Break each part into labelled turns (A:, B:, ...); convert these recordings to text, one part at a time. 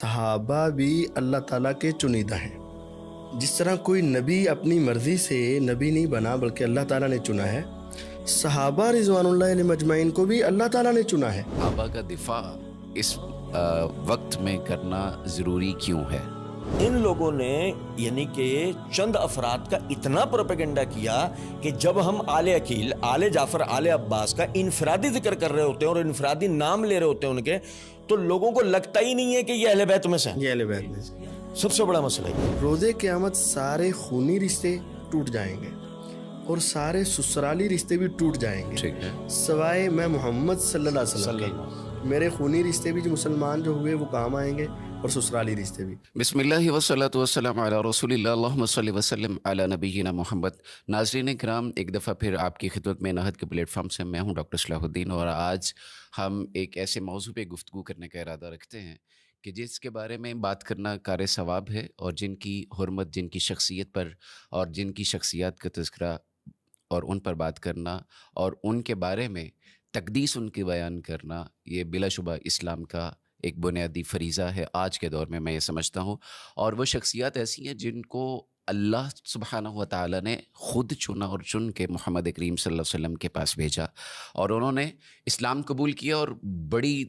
A: صحابہ بھی اللہ تعالیٰ کے چنیدہ ہیں۔ جس طرح کوئی نبی اپنی مرضی سے نبی نہیں بنا بلکہ اللہ تعالیٰ نے چنا ہے، صحابہ رضوان اللہ علیہ مجمعین کو بھی اللہ تعالیٰ نے چنا ہے۔
B: صحابہ کا دفاع اس وقت میں کرنا ضروری کیوں ہے؟
C: ان لوگوں نے یعنی کہ چند افراد کا اتنا پروپیگنڈا کیا کہ جب ہم آل عقیل، آل جعفر، آل عباس کا انفرادی ذکر کر رہے ہوتے ہیں اور انفرادی نام لے رہے ہوتے ہیں ان کے، تو لوگوں کو لگتا ہی نہیں ہے کہ یہ اہل بیت میں سے ہیں۔
A: یہ اہل بیت میں سے
C: سب سے بڑا مسئلہ ہے۔
A: روز قیامت سارے خونی رشتے ٹوٹ جائیں گے اور سارے سسرالی رشتے بھی ٹوٹ جائیں گے،
B: ٹھیک ہے،
A: سوائے میں محمد صلی اللہ علیہ وسلم کے۔ میرے خونی رشتے بھی جو مسلمان جو ہوئے وہ کام آئیں گے اور سسرالی رشتے بھی۔
B: بسم اللہ والصلاۃ والسلام علی رسول اللہ، اللہم صلی وسلم علی نبینا محمد۔ ناظرین کرام، ایک دفعہ پھر آپ کی خدمت میں نہد کے پلیٹ فارم سے میں ہوں ڈاکٹر صلاح الدین، اور آج ہم ایک ایسے موضوع پہ گفتگو کرنے کا ارادہ رکھتے ہیں کہ جس کے بارے میں بات کرنا کار ثواب ہے، اور جن کی حرمت، جن کی شخصیت پر اور جن کی شخصیات کا تذکرہ اور ان پر بات کرنا اور ان کے بارے میں تقدیس ان کی بیان کرنا، یہ بلا شبہ اسلام کا ایک بنیادی فریضہ ہے آج کے دور میں یہ سمجھتا ہوں۔ اور وہ شخصیات ایسی ہیں جن کو اللہ سبحانہ و تعالیٰ نے خود چنا اور چن کے محمد کریم صلی اللہ علیہ وسلم کے پاس بھیجا، اور انہوں نے اسلام قبول کیا اور بڑی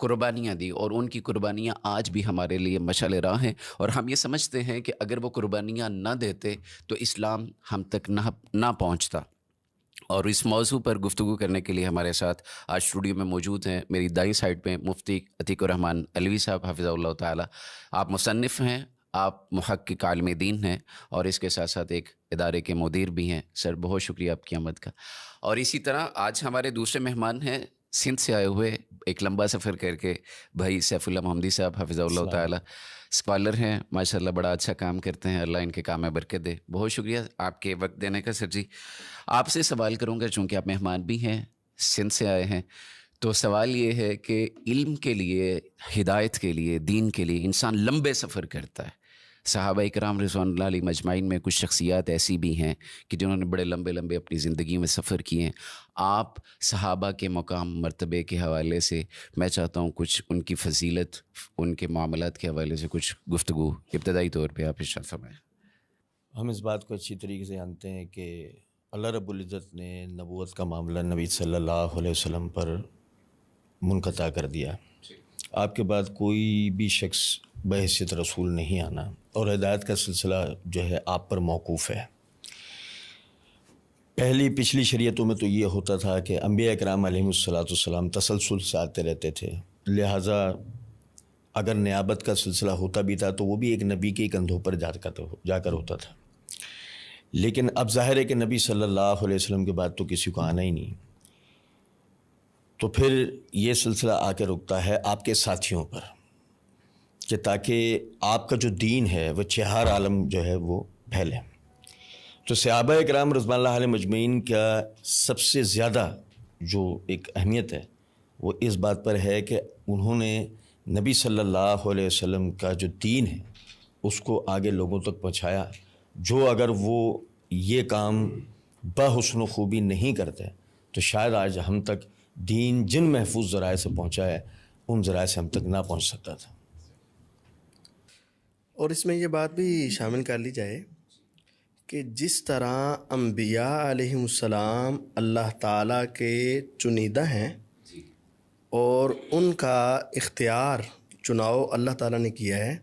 B: قربانیاں دی، اور ان کی قربانیاں آج بھی ہمارے لیے مشعل راہ ہیں، اور ہم یہ سمجھتے ہیں کہ اگر وہ قربانیاں نہ دیتے تو اسلام ہم تک نہ پہنچتا۔ اور اس موضوع پر گفتگو کرنے کے لیے ہمارے ساتھ آج اسٹوڈیو میں موجود ہیں، میری دائیں سائڈ پہ مفتی عتیق الرحمن علوی صاحب حفظہ اللہ تعالی۔ آپ مصنف ہیں، آپ محقق عالم دین ہیں، اور اس کے ساتھ ساتھ ایک ادارے کے مدیر بھی ہیں۔ سر، بہت شکریہ آپ کی آمد کا۔ اور اسی طرح آج ہمارے دوسرے مہمان ہیں، سندھ سے آئے ہوئے، ایک لمبا سفر کر کے، بھائی سیف اللہ محمدی صاحب حفظہ اللہ تعالی، اسکالر ہیں ماشاءاللہ، بڑا اچھا کام کرتے ہیں، اللہ ان کے کام میں برکت دے۔ بہت شکریہ آپ کے وقت دینے کا۔ سر جی، آپ سے سوال کروں گا، چونکہ آپ مہمان بھی ہیں، سندھ سے آئے ہیں، تو سوال یہ ہے کہ علم کے لیے، ہدایت کے لیے، دین کے لیے انسان لمبے سفر کرتا ہے۔ صحابہ اکرام رضوان اللہ علیہ مجمعین میں کچھ شخصیات ایسی بھی ہیں کہ جنہوں نے بڑے لمبے لمبے اپنی زندگی میں سفر کیے ہیں۔ آپ صحابہ کے مقام مرتبے کے حوالے سے میں چاہتا ہوں کچھ ان کی فضیلت، ان کے معاملات کے حوالے سے کچھ گفتگو ابتدائی طور پہ آپ ارشاد فرمائیں۔
C: ہم اس بات کو اچھی طریقے سے جانتے ہیں کہ اللہ رب العزت نے نبوت کا معاملہ نبی صلی اللہ علیہ وسلم پر منقطع کر دیا۔ آپ کے بعد کوئی بھی شخص بحیثیت رسول نہیں آنا، اور ہدایت کا سلسلہ جو ہے آپ پر موقوف ہے۔ پچھلی شریعتوں میں تو یہ ہوتا تھا کہ انبیاء اکرام علیہم السلام تسلسل سے آتے رہتے تھے، لہٰذا اگر نیابت کا سلسلہ ہوتا بھی تھا تو وہ بھی ایک نبی کے کندھوں پر جا کر ہوتا تھا۔ لیکن اب ظاہر ہے کہ نبی صلی اللہ علیہ وسلم کے بعد تو کسی کو آنا ہی نہیں، تو پھر یہ سلسلہ آ کے رکتا ہے آپ کے ساتھیوں پر، کہ تاکہ آپ کا جو دین ہے وہ چہار عالم جو ہے وہ پھیلے۔ تو صحابہ اکرام رضوان اللہ علیہ مجمعین کا سب سے زیادہ جو ایک اہمیت ہے وہ اس بات پر ہے کہ انہوں نے نبی صلی اللہ علیہ وسلم کا جو دین ہے اس کو آگے لوگوں تک پہنچایا، جو اگر وہ یہ کام بحسن و خوبی نہیں کرتے تو شاید آج ہم تک دین جن محفوظ ذرائع سے پہنچا ہے ان ذرائع سے ہم تک نہ پہنچ سکتا تھا۔
A: اور اس میں یہ بات بھی شامل کر لی جائے کہ جس طرح انبیاء علیہم السلام اللہ تعالیٰ کے چنیدہ ہیں اور ان کا اختیار، چناؤ اللہ تعالیٰ نے کیا ہے،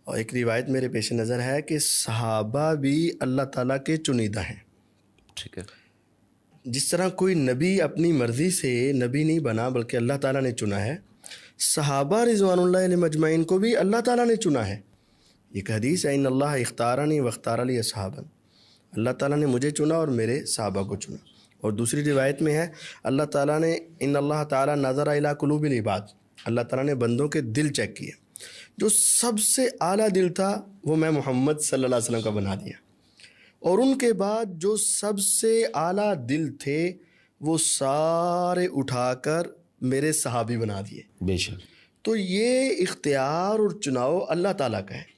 A: اور ایک روایت میرے پیش نظر ہے کہ صحابہ بھی اللہ تعالیٰ کے چنیدہ ہیں۔
B: ٹھیک ہے،
A: جس طرح کوئی نبی اپنی مرضی سے نبی نہیں بنا بلکہ اللہ تعالیٰ نے چنا ہے، صحابہ رضوان اللہ علیہ مجمعین کو بھی اللہ تعالیٰ نے چنا ہے۔ ایک حدیث ہے، ان اللہ اختارنی واختار لی اصحابا، اللہ تعالیٰ نے مجھے چنا اور میرے صحابہ کو چنا۔ اور دوسری روایت میں ہے، اللہ تعالیٰ نے، ان اللہ تعالیٰ نظر الی قلوب العباد، اللہ تعالیٰ نے بندوں کے دل چیک کیے، جو سب سے اعلیٰ دل تھا وہ میں محمد صلی اللہ علیہ وسلم کا بنا دیا، اور ان کے بعد جو سب سے اعلیٰ دل تھے وہ سارے اٹھا کر میرے صحابی بنا دیے۔
C: بے شک۔
A: تو یہ اختیار اور چناؤ اللہ تعالیٰ کا ہے،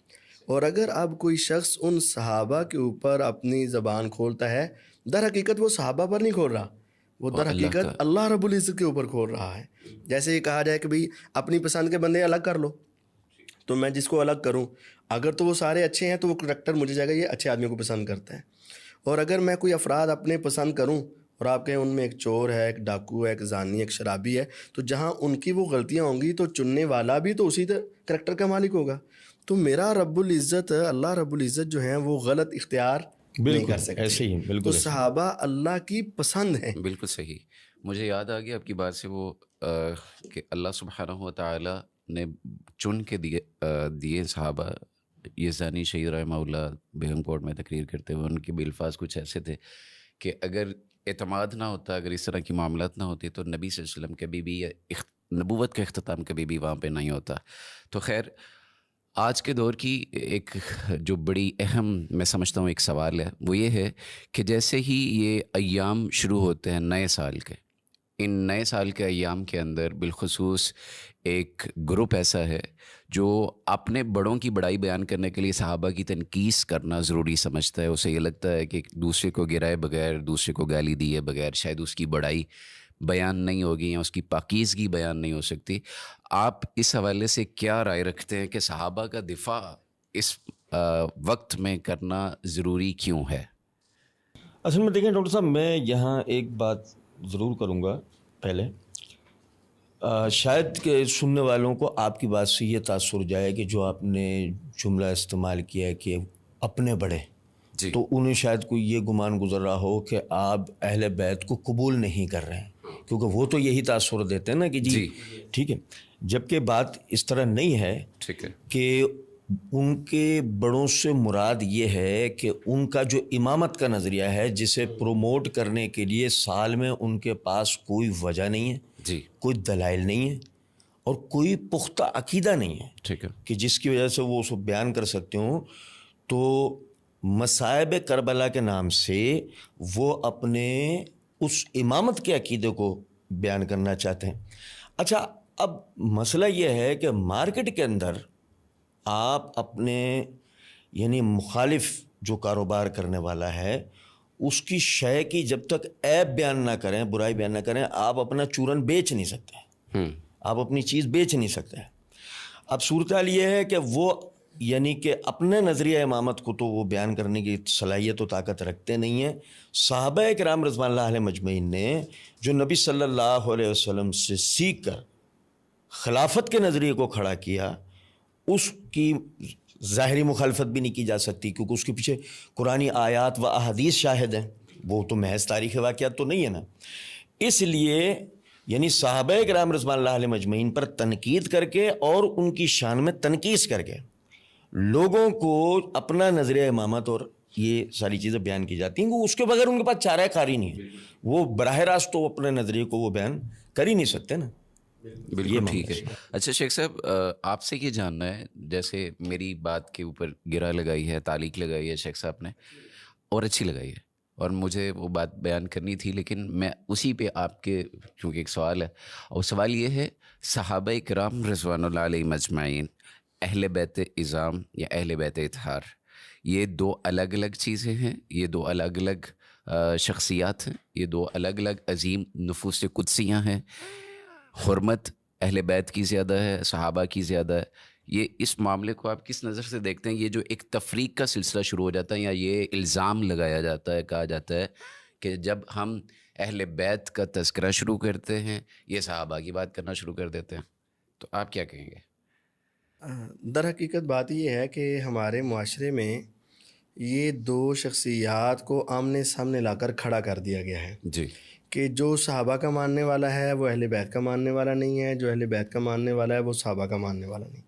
A: اور اگر اب کوئی شخص ان صحابہ کے اوپر اپنی زبان کھولتا ہے، در حقیقت وہ صحابہ پر نہیں کھول رہا، وہ در حقیقت اللہ رب العزت کے اوپر کھول رہا ہے۔ جیسے یہ کہا جائے کہ بھئی اپنی پسند کے بندے الگ کر لو، تو میں جس کو الگ کروں، اگر تو وہ سارے اچھے ہیں تو وہ کریکٹر مجھے جائے گا یہ اچھے آدمی کو پسند کرتا ہے، اور اگر میں کوئی افراد اپنے پسند کروں اور آپ کہیں ان میں ایک چور ہے، ایک ڈاکو ہے، ایک زانی، ایک شرابی ہے، تو جہاں ان کی وہ غلطیاں ہوں گی تو چننے والا بھی تو اسی کریکٹر کا مالک ہوگا. تو میرا رب العزت، اللہ رب العزت جو ہیں وہ غلط اختیار نہیں کر سکتے.
C: ایسے ہی بالکل
A: تو صحابہ اللہ کی پسند ہیں.
B: بالکل صحیح. مجھے یاد آ گیا آپ کی بات سے وہ کہ اللہ سبحانہ و تعالیٰ نے چن کے دیے صحابہ. یہ زانی شہید رحمہ اللہ بیگم کورٹ میں تقریر کرتے ہوئے ان کے بھی الفاظ کچھ ایسے تھے کہ اگر اعتماد نہ ہوتا، اگر اس طرح کی معاملات نہ ہوتی تو نبی صلی اللہ علیہ وسلم کبھی بھی نبوت کا اختتام کبھی بھی وہاں پہ نہیں ہوتا. تو خیر، آج کے دور کی ایک جو بڑی اہم میں سمجھتا ہوں ایک سوال ہے، وہ یہ ہے کہ جیسے ہی یہ ایام شروع ہوتے ہیں نئے سال کے، ان نئے سال کے ایام کے اندر بالخصوص ایک گروپ ایسا ہے جو اپنے بڑوں کی بڑائی بیان کرنے کے لیے صحابہ کی تنقیص کرنا ضروری سمجھتا ہے. اسے یہ لگتا ہے کہ دوسرے کو گرائے بغیر، دوسرے کو گالی دیے بغیر شاید اس کی بڑائی بیان نہیں ہوگی یا اس کی پاکیزگی بیان نہیں ہو سکتی. آپ اس حوالے سے کیا رائے رکھتے ہیں کہ صحابہ کا دفاع اس وقت میں کرنا ضروری کیوں ہے؟
C: اصل میں دیکھیں ڈاکٹر صاحب، میں یہاں ایک بات ضرور کروں گا. پہلے شاید کہ سننے والوں کو آپ کی بات سے یہ تاثر جائے کہ جو آپ نے جملہ استعمال کیا ہے کہ اپنے بڑے،
B: جی،
C: تو انہیں شاید کوئی یہ گمان گزر رہا ہو کہ آپ اہل بیت کو قبول نہیں کر رہے ہیں، کیونکہ وہ تو یہی تاثر دیتے ہیں نا کہ جی ٹھیک ہے. جبکہ بات اس طرح نہیں ہے.
B: ٹھیک ہے.
C: کہ ان کے بڑوں سے مراد یہ ہے کہ ان کا جو امامت کا نظریہ ہے جسے پروموٹ کرنے کے لیے سال میں ان کے پاس کوئی وجہ نہیں ہے،
B: جی،
C: کوئی دلائل نہیں ہے اور کوئی پختہ عقیدہ نہیں ہے،
B: ٹھیک ہے،
C: کہ جس کی وجہ سے وہ اس کو بیان کر سکتے ہوں. تو مصائب کربلا کے نام سے وہ اپنے اس امامت کے عقیدے کو بیان کرنا چاہتے ہیں. اچھا، اب مسئلہ یہ ہے کہ مارکیٹ کے اندر آپ اپنے یعنی مخالف جو کاروبار کرنے والا ہے اس کی شے کی جب تک عیب بیان نہ کریں، برائی بیان نہ کریں، آپ اپنا چورن بیچ نہیں سکتے، آپ اپنی چیز بیچ نہیں سکتے. اب صورتحال یہ ہے کہ وہ یعنی کہ اپنے نظریہ امامت کو تو وہ بیان کرنے کی صلاحیت و طاقت رکھتے نہیں ہیں. صحابہ کرام رضوان اللہ علیہ مجمعین نے جو نبی صلی اللہ علیہ وسلم سے سیکھ کر خلافت کے نظریے کو کھڑا کیا، اس کی ظاہری مخالفت بھی نہیں کی جا سکتی کیونکہ اس کے پیچھے قرآنی آیات و احادیث شاہد ہیں، وہ تو محض تاریخ واقعات تو نہیں ہے نا. اس لیے یعنی صحابہ کرام رضوان اللہ علیہ مجمعین پر تنقید کر کے اور ان کی شان میں تنقیص کر کے لوگوں کو اپنا نظریہ امامت اور یہ ساری چیزیں بیان کی جاتی ہیں، وہ اس کے بغیر ان کے پاس چارہ کاری نہیں ہے. وہ براہ راست تو اپنے نظریے کو وہ بیان کر ہی نہیں سکتے نا.
B: بالکل ٹھیک ہے. اچھا شیخ صاحب، آپ سے یہ جاننا ہے، جیسے میری بات کے اوپر گرہ لگائی ہے، تعلیق لگائی ہے شیخ صاحب نے، اور اچھی لگائی ہے اور مجھے وہ بات بیان کرنی تھی، لیکن میں اسی پہ آپ کے چونکہ ایک سوال ہے، اور سوال یہ ہے صحابہ کرام رضوان اللہ علیہ مجمعین، اہل بیت اعظام یا اہل بیت اطہار، یہ دو الگ الگ چیزیں ہیں، یہ دو الگ الگ شخصیات ہیں، یہ دو الگ الگ عظیم نفوس قدسیاں ہیں. حرمت اہل بیت کی زیادہ ہے، صحابہ کی زیادہ ہے. یہ اس معاملے کو آپ کس نظر سے دیکھتے ہیں؟ یہ جو ایک تفریق کا سلسلہ شروع ہو جاتا ہے یا یہ الزام لگایا جاتا ہے، کہا جاتا ہے کہ جب ہم اہل بیت کا تذکرہ شروع کرتے ہیں یہ صحابہ کی بات کرنا شروع کر دیتے ہیں، تو آپ کیا کہیں گے؟
A: در حقیقت بات یہ ہے کہ ہمارے معاشرے میں یہ دو شخصیات کو آمنے سامنے لا کر کھڑا کر دیا گیا ہے.
B: جی،
A: کہ جو صحابہ کا ماننے والا ہے وہ اہل بیت کا ماننے والا نہیں ہے، جو اہل بیت کا ماننے والا ہے وہ صحابہ کا ماننے والا نہیں.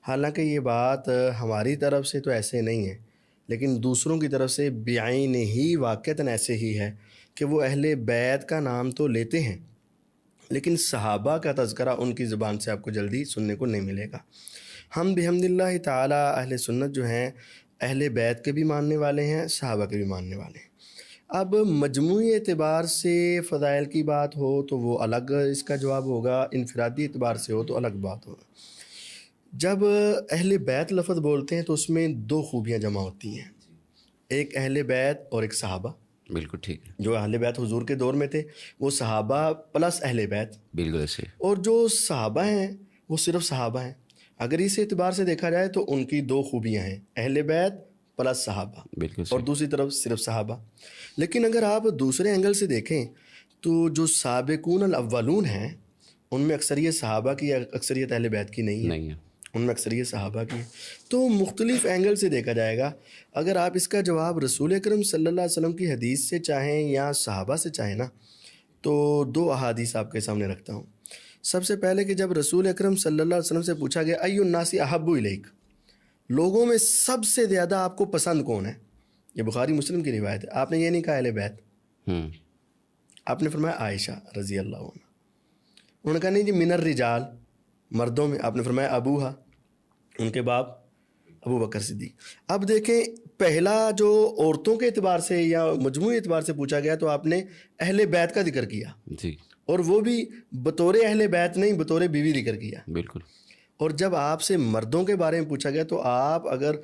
A: حالانکہ یہ بات ہماری طرف سے تو ایسے نہیں ہے، لیکن دوسروں کی طرف سے بعین ہی واقعتاً ایسے ہی ہے کہ وہ اہل بیت کا نام تو لیتے ہیں لیکن صحابہ کا تذکرہ ان کی زبان سے آپ کو جلدی سننے کو نہیں ملے گا. ہم بحمد اللہ تعالی اہل سنت جو ہیں اہل بیت کے بھی ماننے والے ہیں، صحابہ کے بھی ماننے والے ہیں. اب مجموعی اعتبار سے فضائل کی بات ہو تو وہ الگ اس کا جواب ہوگا، انفرادی اعتبار سے ہو تو الگ بات ہوگا. جب اہل بیت لفظ بولتے ہیں تو اس میں دو خوبیاں جمع ہوتی ہیں، ایک اہل بیت اور ایک صحابہ.
B: بالکل ٹھیک ہے.
A: جو اہل بیت حضور کے دور میں تھے وہ صحابہ پلس اہل بیت،
B: بالکل ایسے.
A: اور جو صحابہ ہیں وہ صرف صحابہ ہیں. اگر اس اعتبار سے دیکھا جائے تو ان کی دو خوبیاں ہیں، اہل بیت پلس صحابہ،
B: بالکل
A: اور
B: صحیح.
A: دوسری طرف صرف صحابہ. لیکن اگر آپ دوسرے اینگل سے دیکھیں تو جو سابقون الاولون ہیں ان میں اکثریت صحابہ کی، اکثریت اہل بیت کی نہیں ہے،
B: نہیں ہے.
A: ان میں اکثریت صحابہ کی ہے. تو مختلف اینگل سے دیکھا جائے گا. اگر آپ اس کا جواب رسول اکرم صلی اللہ علیہ وسلم کی حدیث سے چاہیں یا صحابہ سے چاہیں نا، تو دو احادیث آپ کے سامنے رکھتا ہوں. سب سے پہلے کہ جب رسول اکرم صلی اللہ علیہ وسلم سے پوچھا گیا ای الناس احب الیک، لوگوں میں سب سے زیادہ آپ کو پسند کون ہے، یہ بخاری مسلم کی روایت ہے. آپ نے یہ نہیں کہا اہل بیت، آپ نے فرمایا عائشہ رضی اللہ عنہ. انہوں نے کہا نہیں جی من الرجال، مردوں میں آپ نے فرمایا ابوہا، ان کے باپ ابو بکر صدیق. اب دیکھیں پہلا جو عورتوں کے اعتبار سے یا مجموعی اعتبار سے پوچھا گیا تو آپ نے اہل بیت کا ذکر کیا،
B: جی
A: اور وہ بھی بطور اہل بیت نہیں، بطور بیوی ذکر کیا.
B: بالکل.
A: اور جب آپ سے مردوں کے بارے میں پوچھا گیا تو آپ اگر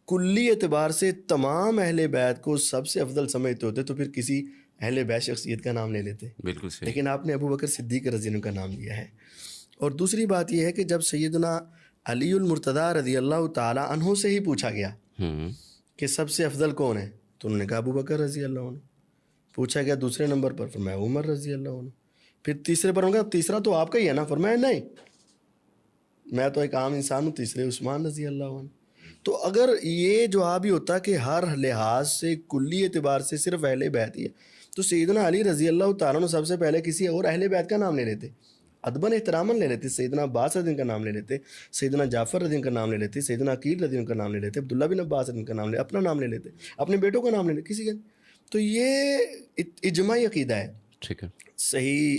A: کلی اعتبار سے تمام اہل بیت کو سب سے افضل سمجھتے ہوتے تو پھر کسی اہل بیت شخصیت کا نام لے لیتے،
B: بالکل صحیح.
A: لیکن آپ نے ابو بکر صدیق رضی اللہ عنہ کا نام لیا ہے. اور دوسری بات یہ ہے کہ جب سیدنا علی المرتضیٰ رضی اللہ تعالی عنہ سے ہی پوچھا گیا کہ سب سے افضل کون ہے تو انہوں نے کہا ابو بکر رضی اللہ عنہ. پوچھا گیا دوسرے نمبر پر، فرمایا عمر رضی اللہ عنہ. پھر تیسرے پر ہوں گا، تیسرا تو آپ کا ہی ہے نا، فرمایا نہیں میں تو ایک عام انسان ہوں، تیسرے عثمان رضی اللہ عنہ. تو اگر یہ جواب ہی ہوتا کہ ہر لحاظ سے کلی اعتبار سے صرف اہل بیت ہی ہے تو سیدنا علی رضی اللہ تعالیٰ عنہ سب سے پہلے کسی اور اہل بیت کا نام لے لیتے، ادباً احتراماً لے لیتے. سیدنا عباس رضی اللہ عنہ کا نام لے لیتے، سیدنا جعفر رضی اللہ عنہ کا نام لے لیتے، سیدنا عقیل رضی اللہ عنہ کا نام لے لیتے، عبداللہ بن عباس رضی اللہ عنہ کا نام لے، اپنا نام لے لیتے، اپنے بیٹوں کا نام لے لیتے، کسی کا. تو یہ اجماعی عقیدہ ہے.
B: ٹھیک ہے.
A: صحیح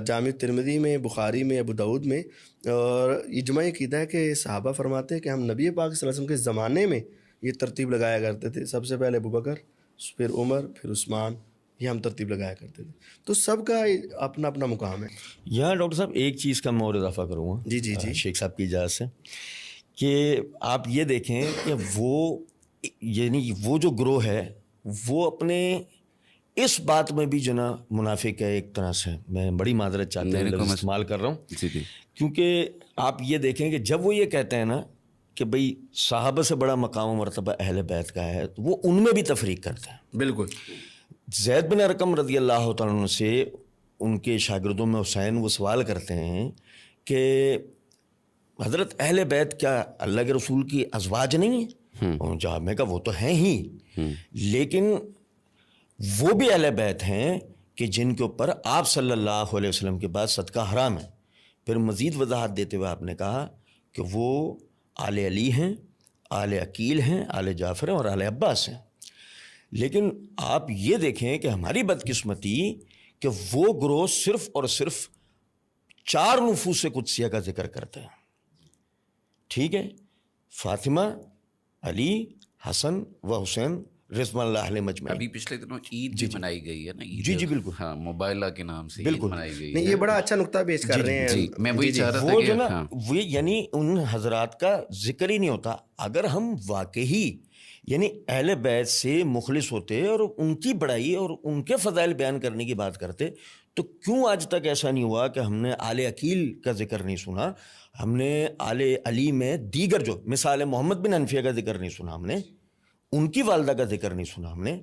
A: جامع ترمذی میں، بخاری میں، ابو داؤد میں، اور اجماعی عقیدہ ہے کہ صحابہ فرماتے ہیں کہ ہم نبی پاک صلی اللہ علیہ وسلم کے زمانے میں یہ ترتیب لگایا کرتے تھے، سب سے پہلے ابو بکر، پھر عمر، پھر عثمان، یہ ہم ترتیب لگایا کرتے تھے. تو سب کا اپنا اپنا مقام ہے.
C: یہاں ڈاکٹر صاحب ایک چیز کا میں اور اضافہ کروں گا
A: جی جی جی
C: شیخ صاحب کی اجازت سے، کہ آپ یہ دیکھیں کہ وہ یعنی وہ جو گروہ ہے وہ اپنے اس بات میں بھی جو نا منافق ہے ایک طرح سے. میں بڑی معذرت چاہتے ہیں لفظ استعمال کر رہا ہوں،
B: جی جی.
C: کیونکہ آپ یہ دیکھیں کہ جب وہ یہ کہتے ہیں نا کہ بھئی صحابہ سے بڑا مقام و مرتبہ اہل بیت کا ہے، تو وہ ان میں بھی تفریق کرتے ہیں.
A: بالکل.
C: زید بن ارقم رضی اللہ تعالیٰ عنہ سے ان کے شاگردوں میں حسین وہ سوال کرتے ہیں کہ حضرت اہل بیت کیا اللہ کے رسول کی ازواج نہیں ہیں؟ جواب میں کہا وہ تو ہیں ہی، لیکن وہ بھی اہل بیت ہیں کہ جن کے اوپر آپ صلی اللہ علیہ وسلم کے بعد صدقہ حرام ہے. پھر مزید وضاحت دیتے ہوئے آپ نے کہا کہ وہ آل علی ہیں، آل عقیل ہیں، آل جعفر ہیں اور آل عباس ہیں. لیکن آپ یہ دیکھیں کہ ہماری بدقسمتی کہ وہ گروہ صرف اور صرف 4 نفوس قدسیہ کا ذکر کرتے ہیں. ٹھیک ہے، فاطمہ، علی، حسن و حسین رضوان اللہ علیہ مجمعین.
B: ابھی پچھلے دنوں عید بھی منائی گئی ہے نا،
C: جی جی بالکل،
B: ہاں موبائلہ کے نام سے عید منائی گئی ہے.
A: نہیں یہ بڑا اچھا نقطہ پیش کر رہے ہیں.
B: جی میں وہی چاہ رہا تھا
C: وہ
B: کہ
C: جو نا وہ یعنی ان حضرات کا ذکر ہی نہیں ہوتا. اگر ہم واقعی یعنی اہل بیت سے مخلص ہوتے اور ان کی بڑائی اور ان کے فضائل بیان کرنے کی بات کرتے تو کیوں آج تک ایسا نہیں ہوا کہ ہم نے آل عقیل کا ذکر نہیں سنا، ہم نے آل علی میں دیگر جو مثال محمد بن حنفیہ کا ذکر نہیں سنا، ہم نے ان کی والدہ کا ذکر نہیں سنا، ہم نے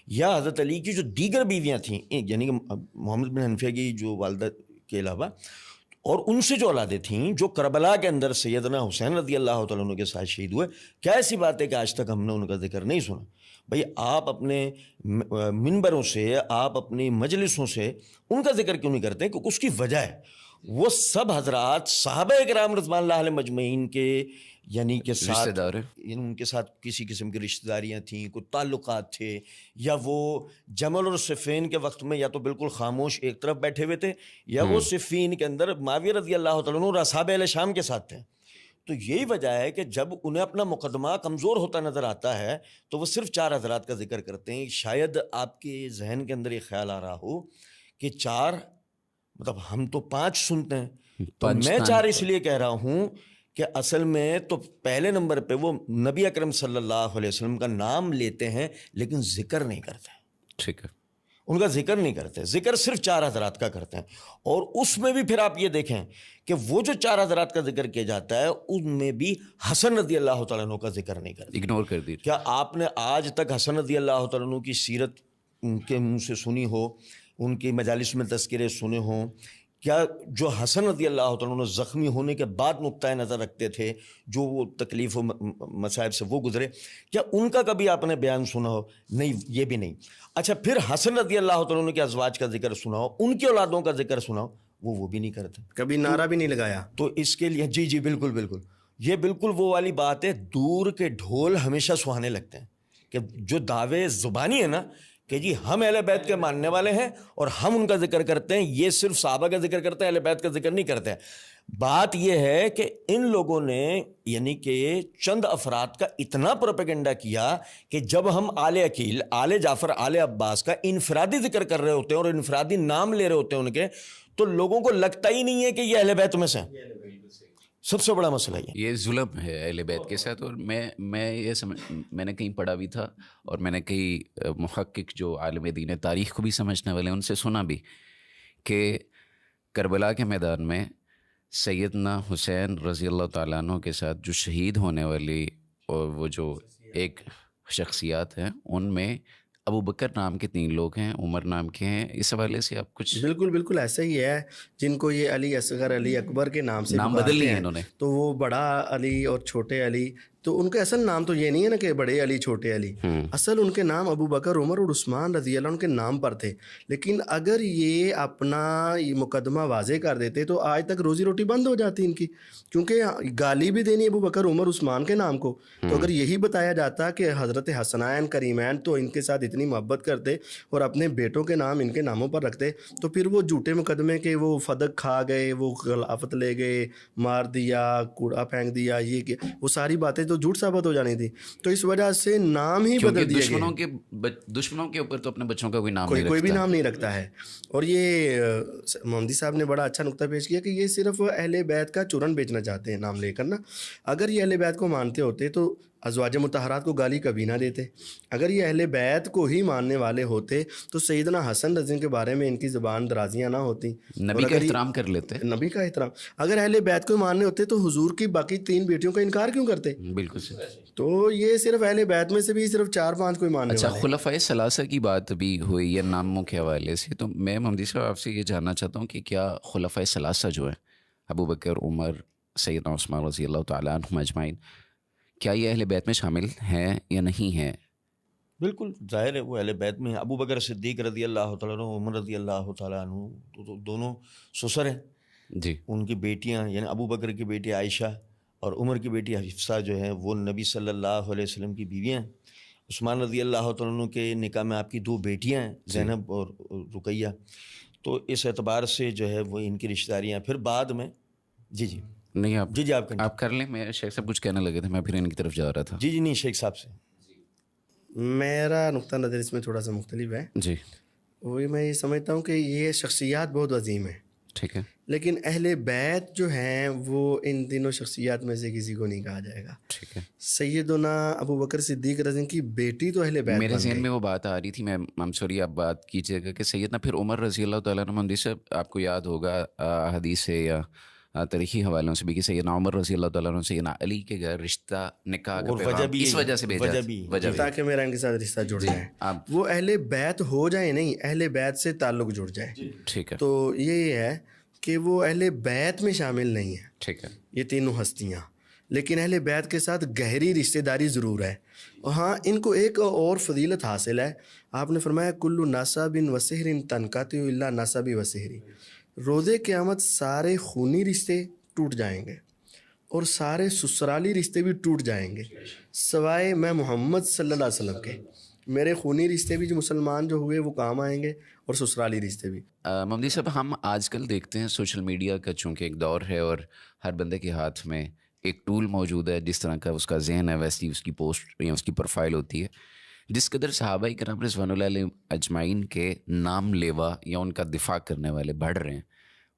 C: یا حضرت علی کی جو دیگر بیویاں تھیں یعنی کہ محمد بن حنفیہ کی جو والدہ کے علاوہ اور ان سے جو اولادیں تھیں جو کربلا کے اندر سیدنا حسین رضی اللہ تعالیٰ عنہ کے ساتھ شہید ہوئے، کیا ایسی بات ہے کہ آج تک ہم نے ان کا ذکر نہیں سنا؟ بھئی آپ اپنے منبروں سے، آپ اپنی مجلسوں سے ان کا ذکر کیوں نہیں کرتے؟ کہ اس کی وجہ ہے وہ سب حضرات صحابہ کرام رضوان اللہ علیہ مجمعین کے یعنی کہ ساتھ ان کے ساتھ کسی قسم کی رشتہ داریاں تھیں، کوئی تعلقات تھے، یا وہ جمل اور صفین کے وقت میں یا تو بالکل خاموش ایک طرف بیٹھے ہوئے تھے یا وہ صفین کے اندر معاویہ رضی اللہ تعالیٰ عنہ اور اصحاب اہل شام کے ساتھ تھے. تو یہی وجہ ہے کہ جب انہیں اپنا مقدمہ کمزور ہوتا نظر آتا ہے تو وہ صرف 4 حضرات کا ذکر کرتے ہیں. شاید آپ کے ذہن کے اندر یہ خیال آ رہا ہو کہ 4 مطلب ہم تو 5 سنتے ہیں، تو میں 4 اس لیے کہہ رہا ہوں کہ اصل میں تو پہلے نمبر پہ وہ نبی اکرم صلی اللہ علیہ وسلم کا نام لیتے ہیں لیکن ذکر نہیں کرتے.
B: ٹھیک ہے.
C: ان کا ذکر نہیں کرتے. ذکر صرف 4 حضرات کا کرتے ہیں, اور اس میں بھی پھر آپ یہ دیکھیں کہ وہ جو 4 حضرات کا ذکر کیا جاتا ہے ان میں بھی حسن رضی اللہ تعالیٰ عنہ کا ذکر نہیں کرتے,
B: اگنور کر دیجیے.
C: کیا آپ نے آج تک حسن رضی اللہ تعالیٰ عنہ کی سیرت ان کے منہ سے سنی ہو, ان کی مجالس میں تذکرے سنے ہوں؟ کیا جو حسن رضی اللہ تعالیٰ عنہ زخمی ہونے کے بعد نقطۂ نظر رکھتے تھے, جو وہ تکلیف و مصائب سے وہ گزرے, کیا ان کا کبھی آپ نے بیان سنا ہو؟ نہیں, یہ بھی نہیں. اچھا, پھر حسن رضی اللہ تعالیٰ عنہ کے ازواج کا ذکر سنا ہو, ان کی اولادوں کا ذکر سنا ہو, وہ بھی نہیں کرتے,
A: کبھی نعرہ بھی نہیں لگایا.
C: تو اس کے لیے جی بالکل بالکل, یہ بالکل وہ والی بات ہے, دور کے ڈھول ہمیشہ سہانے لگتے ہیں. کہ جو دعوے زبانی ہے نا کہ جی ہم اہل بیت کے ماننے والے ہیں اور ہم ان کا ذکر کرتے ہیں, یہ صرف صحابہ کا ذکر کرتے ہیں, اہل بیت کا ذکر نہیں کرتے ہیں. بات یہ ہے کہ ان لوگوں نے یعنی کہ چند افراد کا اتنا پروپیگنڈا کیا کہ جب ہم آل عقیل, آل جعفر, آل عباس کا انفرادی ذکر کر رہے ہوتے ہیں اور انفرادی نام لے رہے ہوتے ہیں ان کے, تو لوگوں کو لگتا ہی نہیں ہے کہ یہ اہل بیت میں سے ہیں. سب سے بڑا مسئلہ یہ
B: ظلم ہے اہل بیت کے ساتھ. اور میں نے کہیں پڑھا بھی تھا, اور میں نے کئی محقق جو عالم دین تاریخ کو بھی سمجھنے والے ان سے سنا بھی, کہ کربلا کے میدان میں سیدنا حسین رضی اللہ تعالیٰ عنہ کے ساتھ جو شہید ہونے والی اور وہ جو ایک شخصیات ہیں, ان میں ابو بکر نام کے 3 لوگ ہیں, عمر نام کے ہیں. اس حوالے سے آپ کچھ؟
A: بالکل ایسا ہی ہے, جن کو یہ علی اصغر, علی اکبر کے نام سے
B: نام بدل لیے انہوں نے,
A: تو وہ بڑا علی اور چھوٹے علی, تو ان کا اصل نام تو یہ نہیں ہے نا کہ بڑے علی چھوٹے علی, اصل ان کے نام ابو بکر, عمر اور عثمان رضی اللہ ان کے نام پر تھے. لیکن اگر یہ اپنا مقدمہ واضح کر دیتے تو آج تک روزی روٹی بند ہو جاتی ان کی, کیونکہ گالی بھی دینی ابو بکر, عمر, عثمان کے نام کو. تو اگر یہی بتایا جاتا کہ حضرت حسنین, کریمین تو ان کے ساتھ اتنی محبت کرتے اور اپنے بیٹوں کے نام ان کے ناموں پر رکھتے, تو پھر وہ جھوٹے مقدمے کے وہ فدق کھا گئے, وہ خلافت لے گئے, مار دیا, کوڑا پھینک دیا, یہ کہ وہ ساری باتیں تو جھوٹ ثابت ہو جانی تھی. تو اس وجہ سے نام ہی بدل دیے گئے.
B: دشمنوں کے اوپر تو اپنے بچوں کا کوئی نام
A: کوئی بھی نام نہیں رکھتا ہے. اور یہ محمدی صاحب نے بڑا اچھا نقطہ پیش کیا کہ یہ صرف اہل بیت کا چورن بیچنا چاہتے ہیں نام لے کر نا. اگر یہ اہل بیت کو مانتے ہوتے تو ازواج مطہرات کو گالی کبھی نہ دیتے. اگر یہ اہل بیت کو ہی ماننے والے ہوتے تو سیدنا حسن رضی کے بارے میں ان کی زبان درازیاں نہ ہوتی,
B: نبی کا احترام کر لیتے,
A: نبی کا احترام. اگر اہل بیت کو ماننے ہوتے تو حضور کی باقی 3 بیٹیوں کا انکار کیوں کرتے؟
B: بالکل صحیح.
A: تو یہ صرف اہل بیت میں سے بھی صرف 4-5 کوئی ماننے
B: اچھا,
A: والے.
B: خلفائے ثلاثہ کی بات بھی ہوئی ہے ناموں کے حوالے سے, تو میں محمدی صاحب آپ سے یہ جاننا چاہتا ہوں کہ کیا خلفائے ثلاثہ جو ہیں, ابو بکر, عمر, سیدنا عثمان رضی اللہ تعالیٰ عنہم اجمعین, کیا یہ اہل بیت میں شامل ہیں یا نہیں ہیں؟
C: بالکل ظاہر ہے وہ اہل بیت میں ہیں. ابو بکر صدیق رضی اللہ تعالیٰ عنہ, عمر رضی اللہ تعالیٰ عنہ, تو دونوں سسر ہیں.
B: جی.
C: ان کی بیٹیاں یعنی ابو بکر کی بیٹی عائشہ اور عمر کی بیٹی حفصہ جو ہیں وہ نبی صلی اللہ علیہ وسلم کی بیویاں ہیں. عثمان رضی اللہ تعالیٰ عنہ کے نکاح میں آپ کی 2 بیٹیاں ہیں, زینب اور رقیہ. تو اس اعتبار سے جو ہے وہ ان کی رشتہ داریاں. پھر بعد میں جی
B: نہیں آپ
C: جی
B: آپ کر لیں. میں شیخ صاحب کچھ کہنے لگے تھے, میں پھر ان کی طرف جا رہا تھا.
C: جی نہیں شیخ صاحب سے
A: میرا نقطہ نظر اس میں تھوڑا سا مختلف ہے.
B: جی.
A: وہی میں یہ سمجھتا ہوں کہ یہ شخصیات بہت عظیم ہیں,
B: ٹھیک ہے,
A: لیکن اہل بیت جو ہیں وہ ان تینوں شخصیات میں سے کسی کو نہیں کہا جائے گا.
B: ٹھیک ہے.
A: سیدنا ابو بکر صدیق رضی کی بیٹی تو اہل بیت.
B: میرے ذہن میں وہ بات آ رہی تھی, میں سوری آپ بات کیجیے گا, کہ سیدنا پھر عمر رضی اللہ تعالیٰ عنہ, محمدی صاحب آپ کو یاد ہوگا حدیث سے یا تاریخی حوالوں سے بھی کہ سیدنا عمر رضی اللہ تعالیٰ عنہ سیدنا علی کے گھر رشتہ نکاح کا پیغام اس وجہ سے بھیجا,
A: تاکہ میرا ان کے ساتھ رشتہ جڑ جائے, وہ اہل بیت ہو جائے نہیں, اہل بیت سے تعلق جڑ جائے.
B: ٹھیک ہے.
A: تو یہ ہے کہ وہ اہل بیت میں شامل نہیں ہے.
B: ٹھیک ہے.
A: یہ تینوں ہستیاں, لیکن اہل بیت کے ساتھ گہری رشتہ داری ضرور ہے. اور ہاں, ان کو ایک اور فضیلت حاصل ہے. آپ نے فرمایا کلو ناسب و سحر تنقطع الا نسب و سحری. روز قیامت سارے خونی رشتے ٹوٹ جائیں گے اور سارے سسرالی رشتے بھی ٹوٹ جائیں گے, سوائے میں محمد صلی اللہ علیہ وسلم کے. میرے خونی رشتے بھی جو مسلمان جو ہوئے وہ کام آئیں گے, اور سسرالی رشتے بھی.
B: محمدی صاحب, ہم آج کل دیکھتے ہیں سوشل میڈیا کا چونکہ ایک دور ہے, اور ہر بندے کے ہاتھ میں ایک ٹول موجود ہے, جس طرح کا اس کا ذہن ہے ویسی اس کی پوسٹ یا اس کی پروفائل ہوتی ہے. جس قدر صحابہ کرام رضوان اللہ علیہ اجمعین کے نام لیوا یا ان کا دفاع کرنے والے بڑھ رہے ہیں,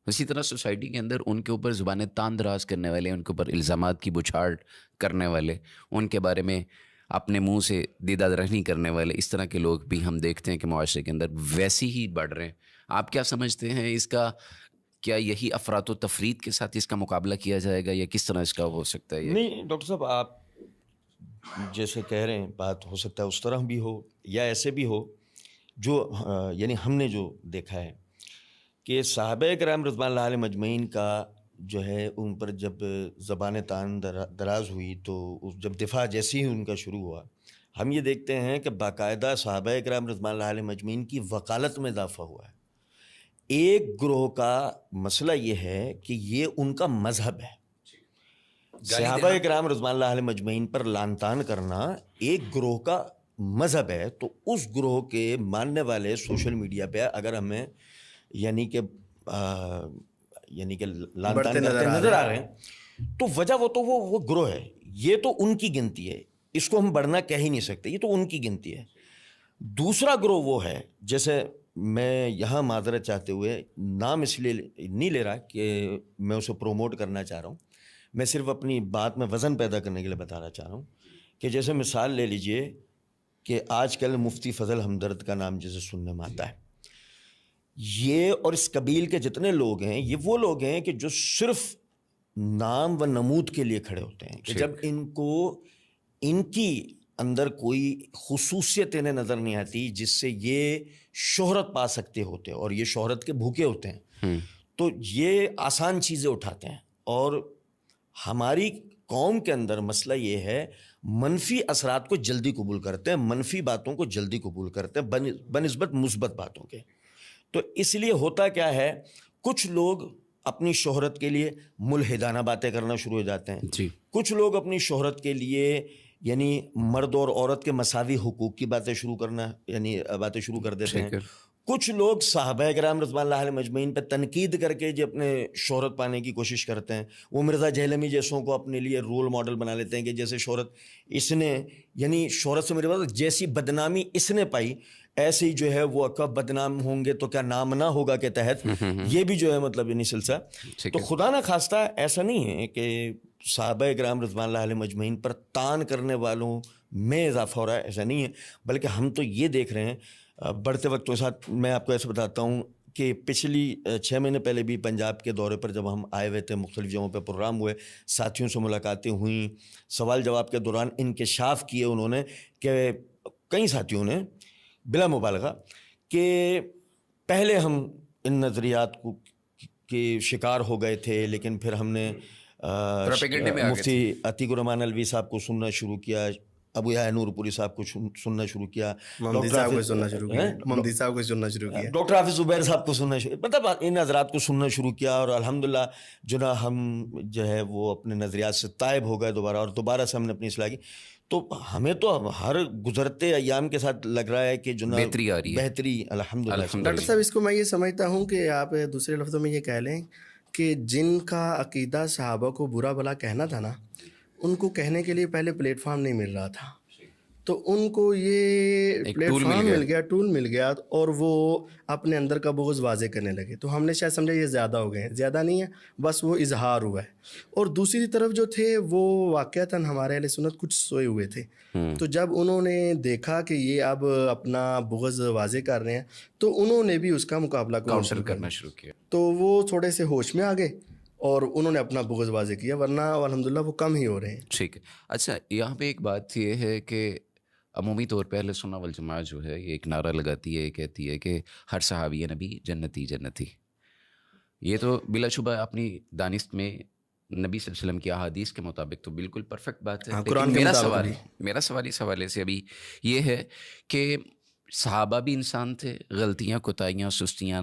B: اسی طرح سوسائٹی کے اندر ان کے اوپر زبانیں تان دراز کرنے والے, ان کے اوپر الزامات کی بچھاڑ کرنے والے, ان کے بارے میں اپنے منہ سے دیدہ رہنی کرنے والے اس طرح کے لوگ بھی ہم دیکھتے ہیں کہ معاشرے کے اندر ویسی ہی بڑھ رہے ہیں. آپ کیا سمجھتے ہیں اس کا؟ کیا یہی افراط و تفریط کے ساتھ اس کا مقابلہ کیا جائے گا یا کس طرح اس کا ہو سکتا ہے؟
C: نہیں ڈاکٹر صاحب، آپ جیسے کہہ رہے ہیں بات ہو سکتا ہے اس طرح بھی ہو یا ایسے بھی ہو. جو یعنی ہم نے جو دیکھا ہے کہ صحابہ کرام رضوان اللہ علیہ مجمعین کا جو ہے ان پر جب زبان تان دراز ہوئی تو جب دفاع جیسی ہی ان کا شروع ہوا، ہم یہ دیکھتے ہیں کہ باقاعدہ صحابہ کرام رضوان اللہ علیہ مجمعین کی وکالت میں اضافہ ہوا ہے. ایک گروہ کا مسئلہ یہ ہے کہ یہ ان کا مذہب ہے. صحابہ کرام رضوان اللہ علیہ مجمعین پر لعن طعن کرنا ایک گروہ کا مذہب ہے. تو اس گروہ کے ماننے والے سوشل میڈیا پہ اگر ہمیں یعنی کہ لعن طعن کرتے نظر آ رہے ہیں تو وجہ وہ گروہ ہے. یہ تو ان کی گنتی ہے، اس کو ہم بڑھنا کہہ ہی نہیں سکتے، یہ تو ان کی گنتی ہے. دوسرا گروہ وہ ہے، جیسے میں یہاں معذرت چاہتے ہوئے نام اس لیے نہیں لے رہا کہ میں اسے پروموٹ کرنا چاہ رہا ہوں، میں صرف اپنی بات میں وزن پیدا کرنے کے لیے بتانا چاہ رہا ہوں کہ جیسے مثال لے لیجئے کہ آج کل مفتی فضل ہمدرد کا نام جیسے سننے میں آتا ہے، یہ اور اس قبیل کے جتنے لوگ ہیں یہ وہ لوگ ہیں کہ جو صرف نام و نمود کے لیے کھڑے ہوتے ہیں کہ جب ان کو ان کی اندر کوئی خصوصیت انہیں نظر نہیں آتی جس سے یہ شہرت پا سکتے ہوتے اور یہ شہرت کے بھوکے ہوتے ہیں تو یہ آسان چیزیں اٹھاتے ہیں. اور ہماری قوم کے اندر مسئلہ یہ ہے منفی اثرات کو جلدی قبول کرتے ہیں، منفی باتوں کو جلدی قبول کرتے ہیں بنسبت مثبت باتوں کے. تو اس لیے ہوتا کیا ہے، کچھ لوگ اپنی شہرت کے لیے ملحدانہ باتیں کرنا شروع ہو جاتے ہیں. کچھ لوگ اپنی شہرت کے لیے یعنی مرد اور عورت کے مساوی حقوق کی باتیں شروع کر دیتے ہیں. کچھ لوگ صحابہ کرام رضوان اللہ علیہ مجمعین پہ تنقید کر کے جو اپنے شہرت پانے کی کوشش کرتے ہیں، وہ مرزا جہلمی جیسوں کو اپنے لیے رول ماڈل بنا لیتے ہیں کہ جیسے شہرت اس نے یعنی شہرت سے میرے پاس جیسی بدنامی اس نے پائی ایسے ہی جو ہے وہ کب بدنام ہوں گے تو کیا نام نہ ہوگا کے تحت یہ بھی جو ہے مطلب یعنی سلسلہ. تو خدا نہ خواستہ ایسا نہیں ہے کہ صحابہ کرام رضوان اللہ علیہ مجمعین پر طعن کرنے والوں میں اضافہ ہو رہا ہے، ایسا نہیں ہے. بلکہ ہم تو یہ دیکھ رہے ہیں بڑھتے وقت کے ساتھ. میں آپ کو ایسے بتاتا ہوں کہ پچھلی 6 مہینے پہلے بھی پنجاب کے دورے پر جب ہم آئے ہوئے تھے، مختلف جگہوں پہ پروگرام ہوئے، ساتھیوں سے ملاقاتیں ہوئیں، سوال جواب کے دوران انکشاف کیے انہوں نے کہ کئی ساتھیوں نے بلا مبالغہ کہ پہلے ہم ان نظریات کے شکار ہو گئے تھے، لیکن پھر ہم نے مفتی عتیق الرحمان الوی صاحب کو سننا شروع کیا، ابو یحییٰ نور پوری صاحب کو سننا شروع کیا،
A: ممدی صاحب کو سننا شروع کیا،
C: ڈاکٹر حافظ زبیر صاحب کو سننا شروع، مطلب ان حضرات کو سننا شروع کیا. اور الحمدللہ جو نا ہم جو ہے وہ اپنے نظریات سے تائب ہو گئے دوبارہ، اور دوبارہ سے ہم نے اپنی اصلاح کی. تو ہمیں تو ہر گزرتے ایام کے ساتھ لگ رہا ہے کہ جو
B: بہتری آ رہی ہے،
C: بہتری الحمدللہ.
A: ڈاکٹر صاحب اس کو میں یہ سمجھتا ہوں کہ آپ دوسرے لفظوں میں یہ کہہ لیں کہ جن کا عقیدہ صحابہ کو برا بھلا کہنا تھا نا، ان کو کہنے کے لیے پہلے پلیٹ فارم نہیں مل رہا تھا، تو ان کو یہ پلیٹ فارم مل گیا، ٹول مل گیا، اور وہ اپنے اندر کا بغض واضح کرنے لگے. تو ہم نے شاید سمجھا یہ زیادہ ہو گئے ہیں، زیادہ نہیں ہے، بس وہ اظہار ہوا ہے. اور دوسری طرف جو تھے وہ واقعتاً ہمارے اہل سنت کچھ سوئے ہوئے تھے. تو جب انہوں نے دیکھا کہ یہ اب اپنا بغض واضح کر رہے ہیں تو انہوں نے بھی اس کا مقابلہ
B: کرنا شروع کیا.
A: تو وہ تھوڑے سے ہوش میں آ گئے اور انہوں نے اپنا بغض واضح کیا، ورنہ الحمدللہ وہ کم ہی ہو رہے ہیں.
B: ٹھیک ہے. اچھا، یہاں پہ ایک بات یہ ہے کہ عمومی طور پہ اہل سنت والجماعت جو ہے یہ ایک نعرہ لگاتی ہے، کہتی ہے کہ ہر صحابی نبی جنتی جنتی. یہ تو بلا شبہ اپنی دانست میں نبی صلی اللہ علیہ وسلم کی احادیث کے مطابق تو بالکل پرفیکٹ بات ہے. لیکن میرا سوال اس حوالے سے ابھی یہ ہے کہ صحابہ بھی انسان تھے، غلطیاں، کوتاہیاں، سستیاں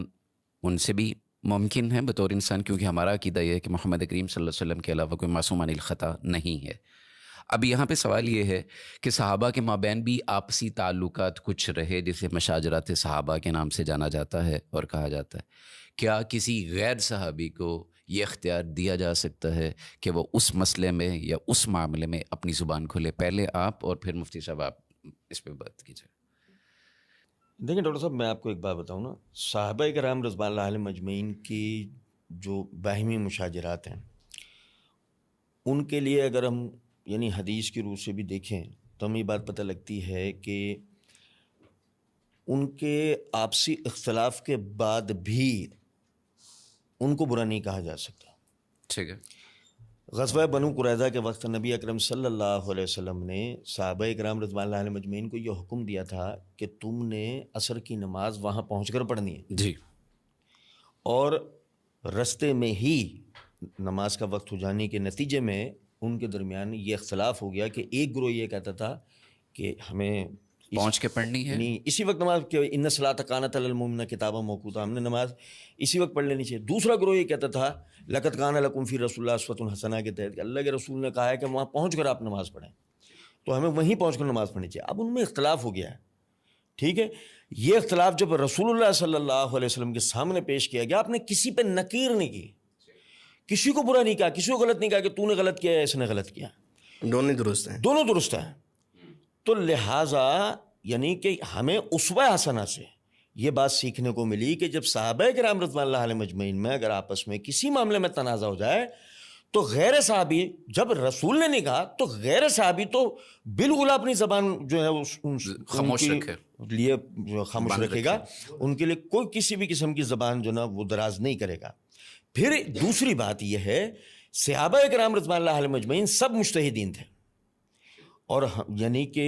B: ان سے بھی ممکن ہیں بطور انسان، کیونکہ ہمارا عقیدہ یہ ہے کہ محمد کریم صلی اللہ علیہ وسلم کے علاوہ کوئی معصوم عن الخطا نہیں ہے. اب یہاں پہ سوال یہ ہے کہ صحابہ کے مابین بھی آپسی تعلقات کچھ رہے جسے مشاجرات صحابہ کے نام سے جانا جاتا ہے اور کہا جاتا ہے. کیا کسی غیر صحابی کو یہ اختیار دیا جا سکتا ہے کہ وہ اس مسئلے میں یا اس معاملے میں اپنی زبان کھولے؟ پہلے آپ اور پھر مفتی صاحب آپ اس پہ بات کیجیے.
C: دیکھیں ڈاکٹر صاحب، میں آپ کو ایک بات بتاؤں نا، صحابہ کرام رضوان اللہ علیہ مجمعین کی جو باہمی مشاجرات ہیں ان کے لیے اگر ہم یعنی حدیث کی روح سے بھی دیکھیں تو ہمیں یہ بات پتہ لگتی ہے کہ ان کے آپسی اختلاف کے بعد بھی ان کو برا نہیں کہا جا سکتا.
B: ٹھیک ہے.
C: غزوہ بنو قریظہ کے وقت نبی اکرم صلی اللہ علیہ وسلم نے صحابہ اکرام رضوان اللہ علیہ مجمعین کو یہ حکم دیا تھا کہ تم نے عصر کی نماز وہاں پہنچ کر پڑھنی ہے.
B: جی.
C: اور رستے میں ہی نماز کا وقت ہو جانے کے نتیجے میں ان کے درمیان یہ اختلاف ہو گیا کہ ایک گروہ یہ کہتا تھا کہ ہمیں
B: پہنچ کے پڑھنی ہے،
C: نہیں اسی وقت نماز کہ ان الصلاۃ کانت علی المؤمنین کتابا موقوتا، ہم نے نماز اسی وقت پڑھ لینی چاہیے. دوسرا گروہ یہ کہتا تھا لقد کان لکم فی رسول اللہ اسوۃ حسنہ کے تحت کہ اللہ کے رسول نے کہا ہے کہ وہاں پہنچ کر آپ نماز پڑھیں، تو ہمیں وہیں پہنچ کر نماز پڑھنی چاہیے. اب ان میں اختلاف ہو گیا ہے. ٹھیک ہے. یہ اختلاف جب رسول اللہ صلی اللہ علیہ وسلم کے سامنے پیش کیا گیا، آپ نے کسی پہ نکیر نہیں کی، کسی کو برا نہیں کہا، کسی کو غلط نہیں کہا کہ تو نے غلط کیا ہے اس نے غلط کیا،
A: دونوں درست ہیں،
C: دونوں درست ہیں. تو لہٰذا یعنی کہ ہمیں اسوہ حسنہ سے یہ بات سیکھنے کو ملی کہ جب صحابہ کرام رضوان اللہ علیہ مجمعین میں اگر آپس میں کسی معاملے میں تنازع ہو جائے تو غیر صحابی، جب رسول نے نہیں کہا تو غیر صحابی تو بالکل اپنی زبان جو ہے
B: خاموش رکھے،
C: لیے خاموش رکھے گا، ان کے لیے کوئی کسی بھی قسم کی زبان جو نا وہ دراز نہیں کرے گا. پھر دوسری بات یہ ہے صحابہ کرام رضوان اللہ علیہ مجمعین سب مجتہدین تھے، اور یعنی کہ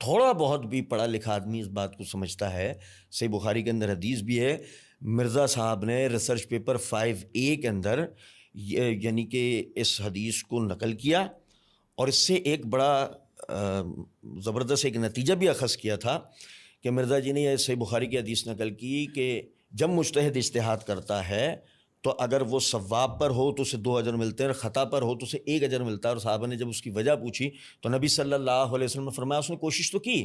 C: تھوڑا بہت بھی پڑھا لکھا آدمی اس بات کو سمجھتا ہے. صحیح بخاری کے اندر حدیث بھی ہے، مرزا صاحب نے ریسرچ پیپر 5A کے اندر یعنی کہ اس حدیث کو نقل کیا اور اس سے ایک بڑا زبردست ایک نتیجہ بھی اخذ کیا تھا کہ مرزا جی نے یہ صحیح بخاری کی حدیث نقل کی کہ جب مجتہد اجتہاد کرتا ہے تو اگر وہ ثواب پر ہو تو اسے 2 اجر ملتے ہیں، اور خطا پر ہو تو اسے 1 اجر ملتا ہے. اور صحابہ نے جب اس کی وجہ پوچھی تو نبی صلی اللہ علیہ وسلم نے فرمایا اس نے کوشش تو کی.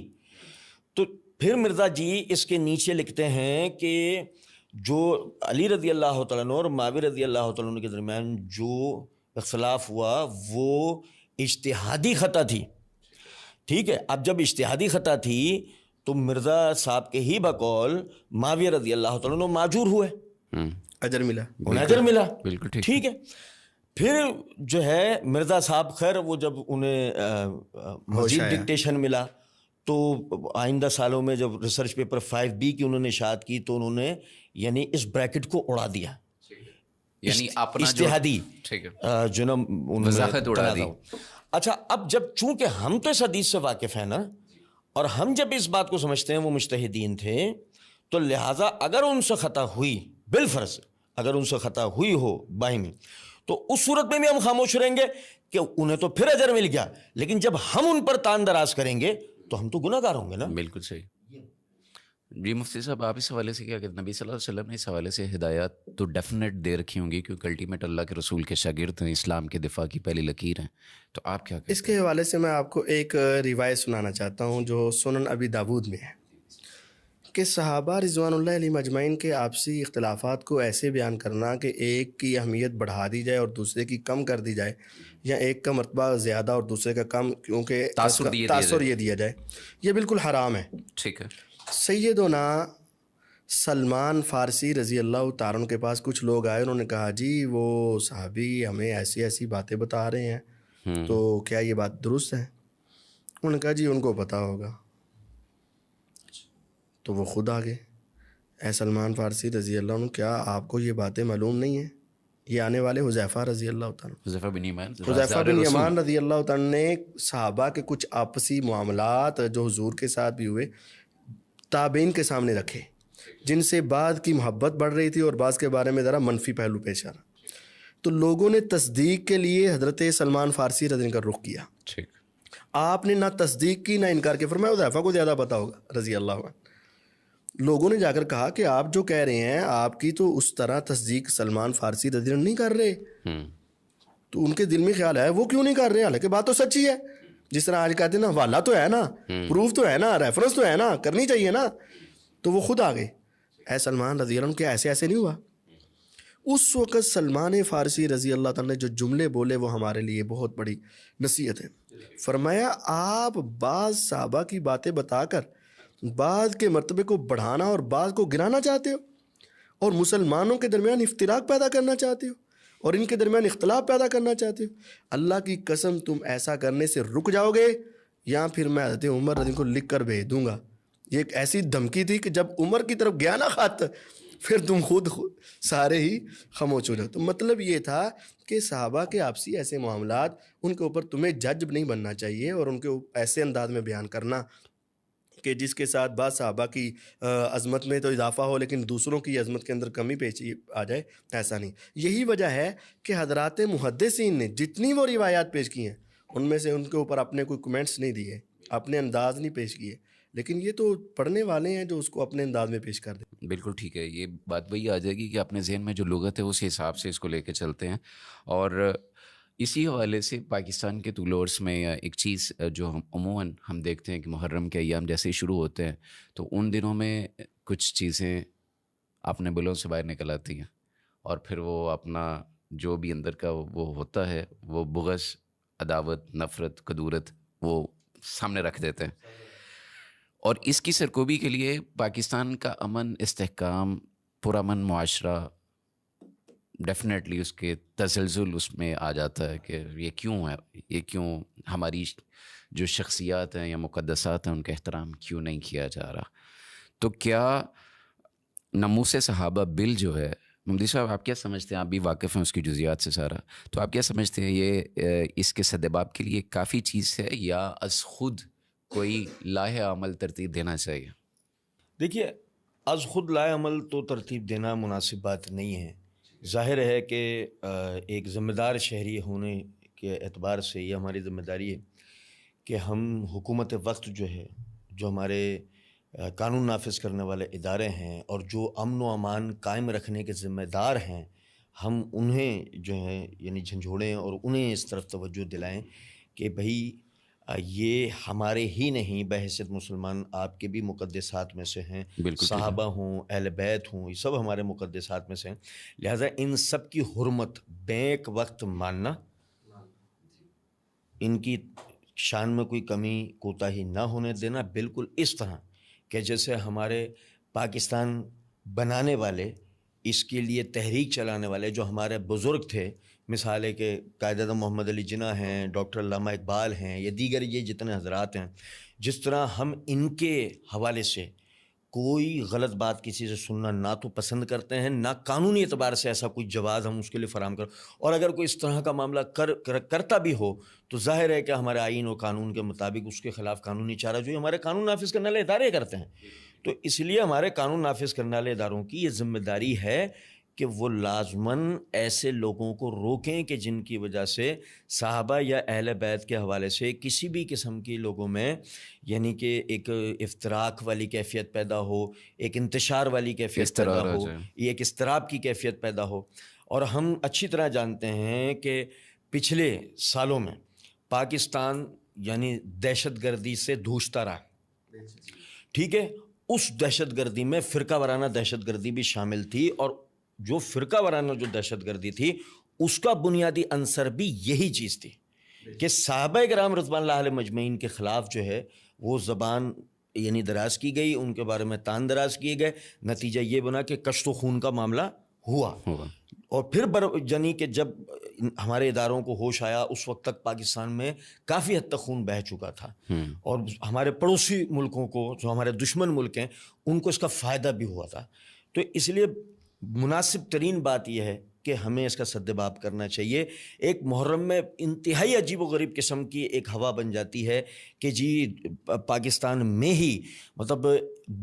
C: تو پھر مرزا جی اس کے نیچے لکھتے ہیں کہ جو علی رضی اللہ تعالیٰ عنہ اور معاویہ رضی اللہ تعالیٰ عنہ کے درمیان جو اختلاف ہوا وہ اجتہادی خطا تھی. ٹھیک ہے. اب جب اجتہادی خطا تھی تو مرزا صاحب کے ہی بقول معاویہ رضی اللہ تعالیٰ عنہ معجور ہوئے،
A: اجر ملا،
C: انہیں اجر ملا.
B: بالکل
C: ٹھیک ہے. پھر جو ہے مرزا صاحب خیر وہ جب انہیں مزید ڈکٹیشن ملا تو آئندہ سالوں میں جب ریسرچ پیپر 5B کی انہوں نے اشاعت کی تو انہوں نے یعنی اس بریکٹ کو اڑا دیا،
B: یعنی اپنا
C: اجتہادی جو نا
B: وضاحت اڑا دی.
C: اچھا اب جب چونکہ ہم تو اس حدیث سے واقف ہیں نا، اور ہم جب اس بات کو سمجھتے ہیں وہ مجتہدین تھے، تو لہٰذا اگر ان سے خطا ہوئی بالفرض، اگر ان سے خطا ہوئی ہو باہمی، تو اس صورت میں بھی ہم خاموش رہیں گے کہ انہیں تو پھر اجر مل گیا، لیکن جب ہم ان پر تان دراز کریں گے تو ہم تو گناہ گار ہوں گے نا.
B: بالکل صحیح. جی مفتی صاحب آپ اس حوالے سے کیا کہتے ہیں؟ نبی صلی اللہ علیہ وسلم نے اس حوالے سے ہدایات تو ڈیفینیٹ دے رکھی ہوں گی کیونکہ الٹیمیٹ اللہ کے رسول کے شاگرد ہیں، اسلام کے دفاع کی پہلی لکیر ہیں، تو آپ کیا کہتے ہیں؟
A: اس کے حوالے سے میں آپ کو ایک روایت سنانا چاہتا ہوں جو سنن ابی داود میں ہے کہ صحابہ رضوان اللہ علیہ مجمعین کے آپسی اختلافات کو ایسے بیان کرنا کہ ایک کی اہمیت بڑھا دی جائے اور دوسرے کی کم کر دی جائے، یا ایک کا مرتبہ زیادہ اور دوسرے کا کم کیونکہ تاثر یہ دیا جائے، یہ بالکل حرام ہے.
B: ٹھیک ہے.
A: سیدنا سلمان فارسی رضی اللہ تعالیٰ عنہ کے پاس کچھ لوگ آئے، انہوں نے کہا جی وہ صحابی ہمیں ایسی ایسی باتیں بتا رہے ہیں تو کیا یہ بات درست ہے؟ انہوں نے کہا جی ان کو پتہ ہوگا. تو وہ خود آگے، اے سلمان فارسی رضی اللہ عنہ کیا آپ کو یہ باتیں معلوم نہیں ہیں؟ یہ آنے والے حذیفہ رضی اللہ تعالیٰ
B: حذیفہ بن
A: یمان رضی اللہ تعالیٰ نے صحابہ کے کچھ آپسی معاملات جو حضور کے ساتھ بھی ہوئے تابعین کے سامنے رکھے، جن سے بعض کی محبت بڑھ رہی تھی اور بعض کے بارے میں ذرا منفی پہلو پیش آ رہا. تو لوگوں نے تصدیق کے لیے حضرت سلمان فارسی رضی اللہ کا رخ کیا.
B: ٹھیک.
A: آپ نے نہ تصدیق کی نہ انکار کیا، فرمایا حذیفہ کو زیادہ پتہ ہوگا رضی اللہ عنہ. لوگوں نے جا کر کہا کہ آپ جو کہہ رہے ہیں آپ کی تو اس طرح تصدیق سلمان فارسی رضی اللہ نہیں کر رہے. تو ان کے دل میں خیال ہے وہ کیوں نہیں کر رہے، حالانکہ بات تو سچی ہے. جس طرح آج کہتے ہیں نا والا تو ہے نا، پروف تو ہے نا، ریفرنس تو ہے نا، کرنی چاہیے نا. تو وہ خود آ گئے، اے سلمان رضی اللہ عنہ کیا ایسے نہیں ہوا؟ اس وقت سلمان فارسی رضی اللہ تعالیٰ نے جو جملے بولے وہ ہمارے لیے بہت بڑی نصیحت ہے. فرمایا آپ بعض صحابہ کی باتیں بتا کر بعض کے مرتبے کو بڑھانا اور بعض کو گرانا چاہتے ہو، اور مسلمانوں کے درمیان افتراق پیدا کرنا چاہتے ہو، اور ان کے درمیان اختلاف پیدا کرنا چاہتے ہو. اللہ کی قسم تم ایسا کرنے سے رک جاؤ گے یا پھر میں حضرت عمر رضی کو لکھ کر بھیج دوں گا. یہ ایک ایسی دھمکی تھی کہ جب عمر کی طرف گیا نا خط, پھر تم خود سارے ہی خاموش ہو جاؤ. تو مطلب یہ تھا کہ صحابہ کے آپسی ایسے معاملات, ان کے اوپر تمہیں جج نہیں بننا چاہیے, اور ان کے ایسے انداز میں بیان کرنا کہ جس کے ساتھ بعض صحابہ کی عظمت میں تو اضافہ ہو لیکن دوسروں کی عظمت کے اندر کمی پیش آ جائے, ایسا نہیں. یہی وجہ ہے کہ حضرات محدثین نے جتنی وہ روایات پیش کی ہیں ان میں سے ان کے اوپر اپنے کوئی کمنٹس نہیں دیے, اپنے انداز نہیں پیش کیے, لیکن یہ تو پڑھنے والے ہیں جو اس کو اپنے انداز میں پیش کر دیں.
B: بالکل ٹھیک ہے. یہ بات وہی آ جائے گی کہ اپنے ذہن میں جو لغت ہے اس حساب سے اس کو لے کے چلتے ہیں. اور اسی حوالے سے پاکستان کے طول عرص میں ایک چیز جو ہم عموماً ہم دیکھتے ہیں کہ محرم کے ایام جیسے ہی شروع ہوتے ہیں تو ان دنوں میں کچھ چیزیں اپنے بلوں سے باہر نکل آتی ہیں, اور پھر وہ اپنا جو بھی اندر کا وہ ہوتا ہے, وہ بغض, عداوت, نفرت, کدورت وہ سامنے رکھ دیتے ہیں. اور اس کی سرکوبی کے لیے پاکستان کا امن, استحکام, پرامن معاشرہ ڈیفینیٹلی اس کے تزلزل اس میں آ جاتا ہے کہ یہ کیوں ہے, یہ کیوں ہماری جو شخصیات ہیں یا مقدسات ہیں ان کا احترام کیوں نہیں کیا جا رہا. تو کیا ناموس صحابہ بل جو ہے, ممدی صاحب آپ کیا سمجھتے ہیں, آپ بھی واقف ہیں اس کی جزیات سے سارا, تو آپ کیا سمجھتے ہیں یہ اس کے سدباب کے لیے کافی چیز ہے یا از خود کوئی لاہ عمل ترتیب دینا چاہیے؟
C: دیکھیے, از خود لاہ عمل تو ترتیب دینا مناسب بات نہیں ہے. ظاہر ہے کہ ایک ذمہ دار شہری ہونے کے اعتبار سے یہ ہماری ذمہ داری ہے کہ ہم حکومت وقت جو ہے, جو ہمارے قانون نافذ کرنے والے ادارے ہیں اور جو امن و امان قائم رکھنے کے ذمہ دار ہیں, ہم انہیں جو ہے یعنی جھنجھوڑیں اور انہیں اس طرف توجہ دلائیں کہ بھئی یہ ہمارے ہی نہیں بحیثیت مسلمان آپ کے بھی مقدسات میں سے ہیں, صحابہ ہوں, اہل بیت ہوں, یہ سب ہمارے مقدسات میں سے ہیں. لہٰذا ان سب کی حرمت بیک وقت ماننا, ان کی شان میں کوئی کمی کوتاہی نہ ہونے دینا, بالکل اس طرح کہ جیسے ہمارے پاکستان بنانے والے, اس کے لیے تحریک چلانے والے جو ہمارے بزرگ تھے, مثال ہے کہ قائد اعظم محمد علی جناح ہیں, ڈاکٹر علامہ اقبال ہیں, یا دیگر یہ جتنے حضرات ہیں, جس طرح ہم ان کے حوالے سے کوئی غلط بات کسی سے سننا نہ تو پسند کرتے ہیں, نہ قانونی اعتبار سے ایسا کوئی جواز ہم اس کے لیے فراہم کر, اور اگر کوئی اس طرح کا معاملہ کرتا بھی ہو تو ظاہر ہے کہ ہمارے آئین و قانون کے مطابق اس کے خلاف قانونی چارہ جو ہمارے قانون نافذ کرنے والے ادارے کرتے ہیں. تو اس لیے ہمارے قانون نافذ کرنے والے اداروں کی یہ ذمہ داری ہے کہ وہ لازماً ایسے لوگوں کو روکیں کہ جن کی وجہ سے صحابہ یا اہل بیت کے حوالے سے کسی بھی قسم کی لوگوں میں یعنی کہ ایک افتراق والی کیفیت پیدا ہو, ایک انتشار والی کیفیت پیدا ہو, ایک اضطراب کی کیفیت پیدا ہو. اور ہم اچھی طرح جانتے ہیں کہ پچھلے سالوں میں پاکستان یعنی دہشت گردی سے دھوشتا رہا, ٹھیک ہے. اس دہشت گردی میں فرقہ وارانہ دہشت گردی بھی شامل تھی, اور جو فرقہ وارانہ جو دہشت گردی تھی اس کا بنیادی عنصر بھی یہی چیز تھی کہ صحابہ کرام رضوان اللہ علیہ مجمعین کے خلاف جو ہے وہ زبان یعنی دراز کی گئی, ان کے بارے میں تان دراز کیے گئے. نتیجہ یہ بنا کہ کشت و خون کا معاملہ ہوا. اور پھر یعنی کہ جب ہمارے اداروں کو ہوش آیا اس وقت تک پاکستان میں کافی حد تک خون بہہ چکا تھا, اور ہمارے پڑوسی ملکوں کو جو ہمارے دشمن ملک ہیں ان کو اس کا فائدہ بھی ہوا تھا. تو اس لیے مناسب ترین بات یہ ہے کہ ہمیں اس کا سدباب کرنا چاہیے. ایک محرم میں انتہائی عجیب و غریب قسم کی ایک ہوا بن جاتی ہے کہ جی پاکستان میں ہی مطلب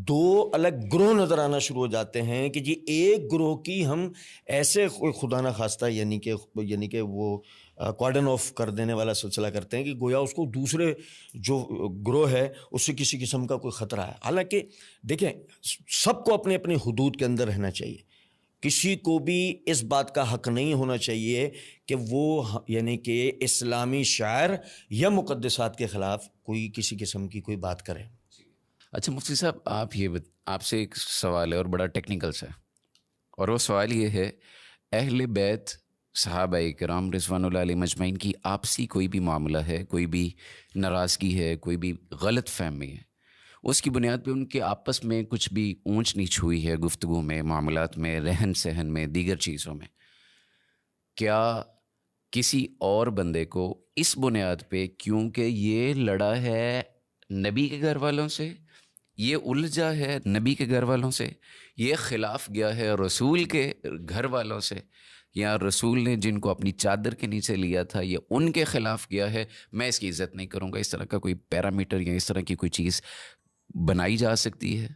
C: دو الگ گروہ نظر آنا شروع ہو جاتے ہیں کہ جی ایک گروہ کی ہم ایسے خدا نخواستہ یعنی کہ وہ کارڈن آف کر دینے والا سلسلہ کرتے ہیں کہ گویا اس کو دوسرے جو گروہ ہے اس سے کسی قسم کا کوئی خطرہ ہے. حالانکہ دیکھیں سب کو اپنے اپنے حدود کے اندر رہنا چاہیے, کسی کو بھی اس بات کا حق نہیں ہونا چاہیے کہ وہ یعنی کہ اسلامی شاعر یا مقدسات کے خلاف کوئی کسی قسم کی کوئی بات کرے.
B: اچھا مفتی صاحب, آپ سے ایک سوال ہے اور بڑا ٹیکنیکل سا ہے, اور وہ سوال یہ ہے, اہل بیت صحابہ کرام رضوان اللہ علیہ مجمعین کی آپسی کوئی بھی معاملہ ہے, کوئی بھی ناراضگی ہے, کوئی بھی غلط فہمی ہے, اس کی بنیاد پہ ان کے آپس میں کچھ بھی اونچ نیچ ہوئی ہے گفتگو میں, معاملات میں, رہن سہن میں, دیگر چیزوں میں, کیا کسی اور بندے کو اس بنیاد پہ کیونکہ یہ لڑا ہے نبی کے گھر والوں سے، یہ الجھا ہے نبی کے گھر والوں سے، یہ خلاف گیا ہے رسول کے گھر والوں سے، یا رسول نے جن کو اپنی چادر کے نیچے لیا تھا یہ ان کے خلاف گیا ہے، میں اس کی عزت نہیں کروں گا. اس طرح کا کوئی پیرامیٹر یا اس طرح کی کوئی چیز بنائی جا سکتی ہے؟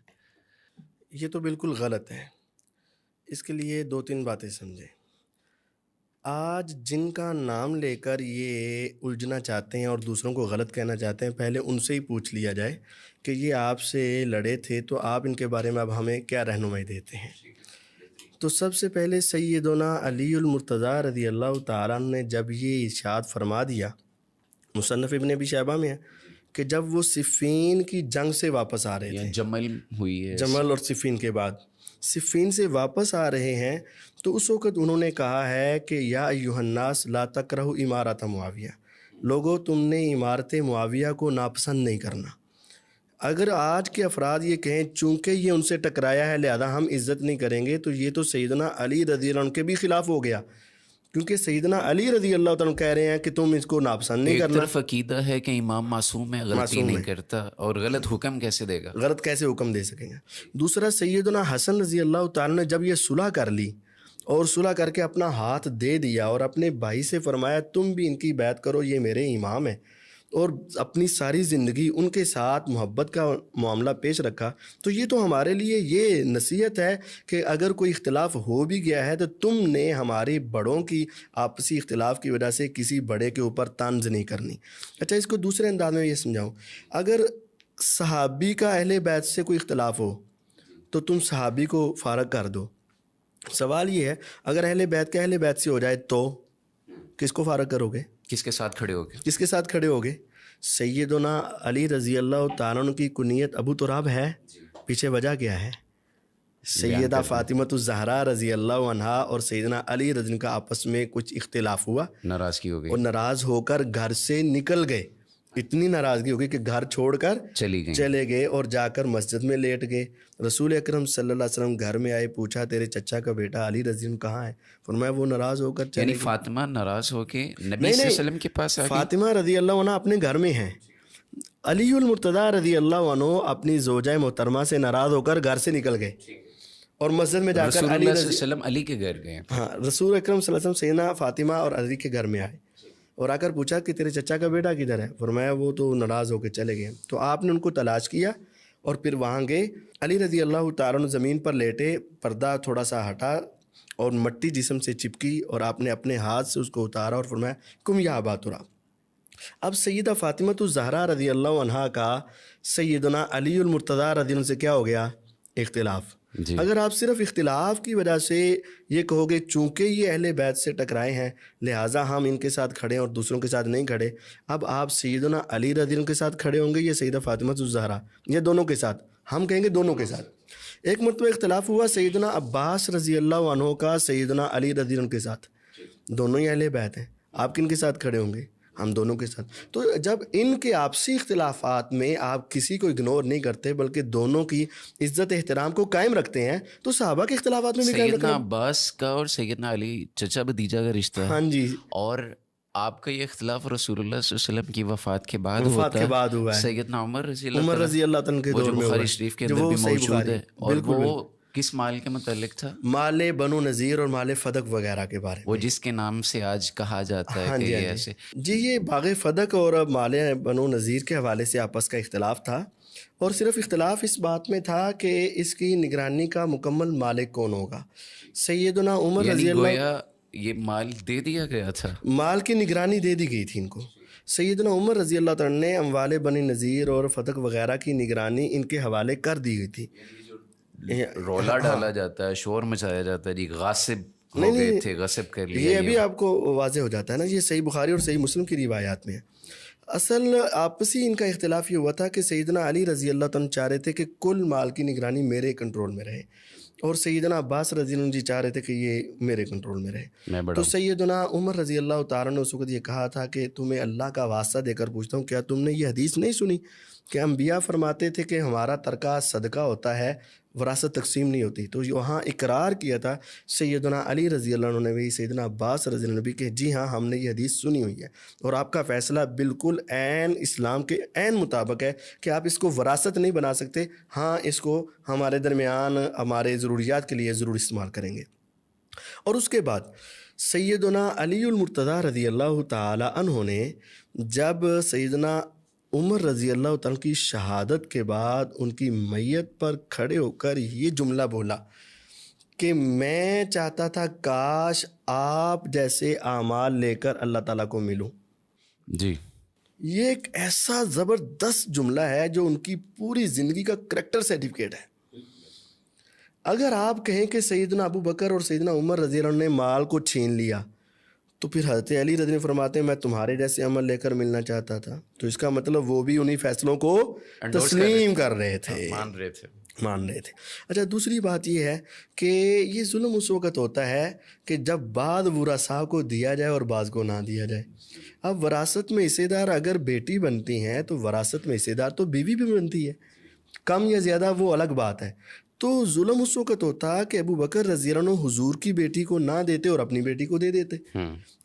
A: یہ تو بالکل غلط ہے. اس کے لیے 2-3 باتیں سمجھیں. آج جن کا نام لے کر یہ الجھنا چاہتے ہیں اور دوسروں کو غلط کہنا چاہتے ہیں، پہلے ان سے ہی پوچھ لیا جائے کہ یہ آپ سے لڑے تھے تو آپ ان کے بارے میں اب ہمیں کیا رہنمائی دیتے ہیں. تو سب سے پہلے سیدنا علی المرتضیٰ رضی اللہ تعالیٰ عنہ نے جب یہ ارشاد فرما دیا، مصنف ابن ابی شیبہ میں ہے کہ جب وہ صفین کی جنگ سے واپس آ رہے
B: یا
A: تھے،
B: جمل ہوئی ہے،
A: جمل اور صفین کے بعد صفین سے واپس آ رہے ہیں، تو اس وقت انہوں نے کہا ہے کہ یا ایھا الناس لا تکرہوا امارۃ معاویہ، لوگو تم نے عمارت معاویہ کو ناپسند نہیں کرنا. اگر آج کے افراد یہ کہیں چونکہ یہ ان سے ٹکرایا ہے لہذا ہم عزت نہیں کریں گے، تو یہ تو سیدنا علی رضی اللہ عنہ کے بھی خلاف ہو گیا، کیونکہ سیدنا علی رضی اللہ تعالیٰ عنہ کہہ رہے ہیں کہ تم اس کو ناپسند نہیں
B: ایک
A: کرنا.
B: طرف عقیدہ ہے کہ امام معصوم ہے، غلطی
A: معصوم
B: نہیں
A: ہے.
B: کرتا، اور غلط حکم کیسے دے گا؟
A: غلط کیسے حکم دے سکیں گے؟ دوسرا، سیدنا حسن رضی اللہ تعالیٰ نے جب یہ صلح کر لی اور صلح کر کے اپنا ہاتھ دے دیا اور اپنے بھائی سے فرمایا تم بھی ان کی بیعت کرو، یہ میرے امام ہیں، اور اپنی ساری زندگی ان کے ساتھ محبت کا معاملہ پیش رکھا، تو یہ تو ہمارے لیے یہ نصیحت ہے کہ اگر کوئی اختلاف ہو بھی گیا ہے تو تم نے ہمارے بڑوں کی آپسی اختلاف کی وجہ سے کسی بڑے کے اوپر طنز نہیں کرنی. اچھا، اس کو دوسرے انداز میں یہ سمجھاؤں. اگر صحابی کا اہل بیت سے کوئی اختلاف ہو تو تم صحابی کو فارغ کر دو. سوال یہ ہے اگر اہل بیت کا اہل بیت سے ہو جائے تو کس کو فارغ کرو گے؟
B: کس کے ساتھ کھڑے ہوگے؟
A: کس کے ساتھ کھڑے ہوگے؟ سیدنا علی رضی اللہ تعالیٰ عنہ کی کنیت ابو تراب ہے، پیچھے وجہ کیا ہے؟ سیدہ فاطمہ الزہرا رضی اللہ عنہا اور سیدنا علی رضی اللہ کا آپس میں کچھ اختلاف ہوا،
B: ناراضگی ہو گئی،
A: اور ناراض ہو کر گھر سے نکل گئے. اتنی ناراضگی ہو گئی کہ گھر چھوڑ کر چلے گئے اور جا کر مسجد میں لیٹ گئے. رسول اکرم صلی اللہ علیہ وسلم گھر میں آئے، پوچھا تیرے چچا کا بیٹا علی رضی اللہ کہاں ہے؟ فرمایا وہ ناراض ہو کر چلے
B: یعنی
A: گئے.
B: فاطمہ ناراض ہو کے نبی صلی اللہ علیہ وسلم کے پاس آ گئی؟
A: فاطمہ رضی اللہ عنہ اپنے گھر میں ہیں، علی المرتضیٰ رضی اللہ عنہ اپنی زوجہ محترمہ سے ناراض ہو کر گھر سے نکل گئے اور مسجد میں جا کر
B: رسول اللہ صلی اللہ علیہ وسلم علی کے گھر گئے.
A: ہاں، رسول اکرم صلی اللہ علیہ وسلم سیدنا فاطمہ اور علی کے گھر میں آئے اور آ کر پوچھا کہ تیرے چچا کا بیٹا کدھر ہے؟ فرمایا وہ تو ناراض ہو کے چلے گئے. تو آپ نے ان کو تلاش کیا اور پھر وہاں گئے. علی رضی اللہ تعالیٰ عنہ زمین پر لیٹے، پردہ تھوڑا سا ہٹا اور مٹی جسم سے چپکی اور آپ نے اپنے ہاتھ سے اس کو اتارا اور فرمایا کم یا ابا تراب. اب سیدہ فاطمہ الزہرا رضی اللہ عنہا کا سیدنا علی المرتضیٰ رضی اللہ عنہ سے کیا ہو گیا؟ اختلاف. اگر آپ صرف اختلاف کی وجہ سے یہ کہو گے چونکہ یہ اہل بیت سے ٹکرائے ہیں لہٰذا ہم ان کے ساتھ کھڑے اور دوسروں کے ساتھ نہیں کھڑے، اب آپ سیدنا علی رضی اللہ عنہ کے ساتھ کھڑے ہوں گے یا سیدہ فاطمہ الزہرا؟ یہ دونوں کے ساتھ. ہم کہیں گے دونوں کے ساتھ. ایک مرتبہ اختلاف ہوا سیدنا عباس رضی اللہ عنہ کا سیدنا علی رضی اللہ عنہ کے ساتھ، دونوں ہی اہل بیت ہیں، آپ کن کے ساتھ کھڑے ہوں گے؟ ہم دونوں کے ساتھ. تو جب ان کے آپسی اختلافات میں آپ کسی کو اگنور نہیں کرتے بلکہ دونوں کی عزت احترام کو قائم رکھتے ہیں تو صحابہ کے اختلافات میں بھی قائم رکھنا.
B: سیدنا عباس کا اور سیدنا علی چچا بھتیجا کا رشتہ ہے.
A: ہاں جی.
B: اور آپ کا یہ اختلاف رسول اللہ صلی اللہ علیہ وسلم کی وفات کے بعد ہوا ہے. سیدنا عمر رضی اللہ
A: تعالیٰ کے دور میں
B: بخاری شریف کے اندر بھی موجود ہے. اور وہ کس مال کے متعلق تھا؟
A: مال بنو نذیر اور مال فدق وغیرہ کے بارے میں،
B: وہ جس کے نام سے آج کہا جاتا ہے کہ یہ ایسے.
A: جی، یہ باغ فدق اور مال بنو نذیر کے حوالے سے آپس کا اختلاف تھا، اور صرف اختلاف اس بات میں تھا کہ اس کی نگرانی کا مکمل مالک کون ہوگا. سیدنا عمر رضی اللہ،
B: یہ مال دے دیا گیا تھا،
A: مال کی نگرانی دے دی گئی تھی ان کو. سیدنا عمر رضی اللہ تعالیٰ نے اموال بنی نذیر اور فدق وغیرہ کی نگرانی ان کے حوالے کر دی گئی تھی.
B: رولا ڈالا جاتا ہے، شور مچایا جاتا ہے، جی غاصب ہو گئے تھے، غصب کر لیا.
A: یہ ابھی آپ کو واضح ہو جاتا ہے نا، یہ صحیح بخاری اور صحیح مسلم کی روایات میں ہے. اصل آپسی ان کا اختلاف یہ ہوا تھا کہ سیدنا علی رضی اللہ تعالیٰ چاہ رہے تھے کہ کل مال کی نگرانی میرے کنٹرول میں رہے، اور سیدنا عباس رضی اللہ عنہ چاہ رہے تھے کہ یہ میرے کنٹرول میں رہے. تو سیدنا عمر رضی اللہ تعالیٰ نے اس وقت یہ کہا تھا کہ تمہیں اللہ کا واسطہ دے کر پوچھتا ہوں، کیا تم نے یہ حدیث نہیں سنی کہ انبیاء فرماتے تھے کہ ہمارا ترکہ صدقہ ہوتا ہے، وراثت تقسیم نہیں ہوتی. تو وہاں اقرار کیا تھا سیدنا علی رضی اللہ عنہ نے بھی سیدنا عباس رضی اللہ عنہ نے بھی کہ جی ہاں ہم نے یہ حدیث سنی ہوئی ہے اور آپ کا فیصلہ بالکل عین اسلام کے عین مطابق ہے کہ آپ اس کو وراثت نہیں بنا سکتے. ہاں اس کو ہمارے درمیان ہمارے ضروریات کے لیے ضرور استعمال کریں گے. اور اس کے بعد سیدنا علی المرتضیٰ رضی اللہ تعالی عنہ نے جب سیدنا عمر رضی اللہ تعالیٰ کی شہادت کے بعد ان کی میت پر کھڑے ہو کر یہ جملہ بولا کہ میں چاہتا تھا کاش آپ جیسے اعمال لے کر اللہ تعالیٰ کو ملوں.
B: جی
A: یہ ایک ایسا زبردست جملہ ہے جو ان کی پوری زندگی کا کریکٹر سرٹیفکیٹ ہے. اگر آپ کہیں کہ سیدنا ابو بکر اور سیدنا عمر رضی اللہ عنہ نے مال کو چھین لیا تو پھر حضرت علی رضی اللہ فرماتے ہیں میں تمہارے جیسے عمل لے کر ملنا چاہتا تھا, تو اس کا مطلب وہ بھی انہی فیصلوں کو تسلیم کر رہے تھے, مان رہے تھے. اچھا دوسری بات یہ ہے کہ یہ ظلم اس وقت ہوتا ہے کہ جب بعض ورثاء کو دیا جائے اور بعض کو نہ دیا جائے. اب وراثت میں حصے دار اگر بیٹی بنتی ہیں تو وراثت میں حصے دار تو بیوی بھی بنتی ہے, کم یا زیادہ وہ الگ بات ہے. تو ظلم اس وقت ہوتا کہ ابو بکر رضی اللہ عنہ حضور کی بیٹی کو نہ دیتے اور اپنی بیٹی کو دے دیتے.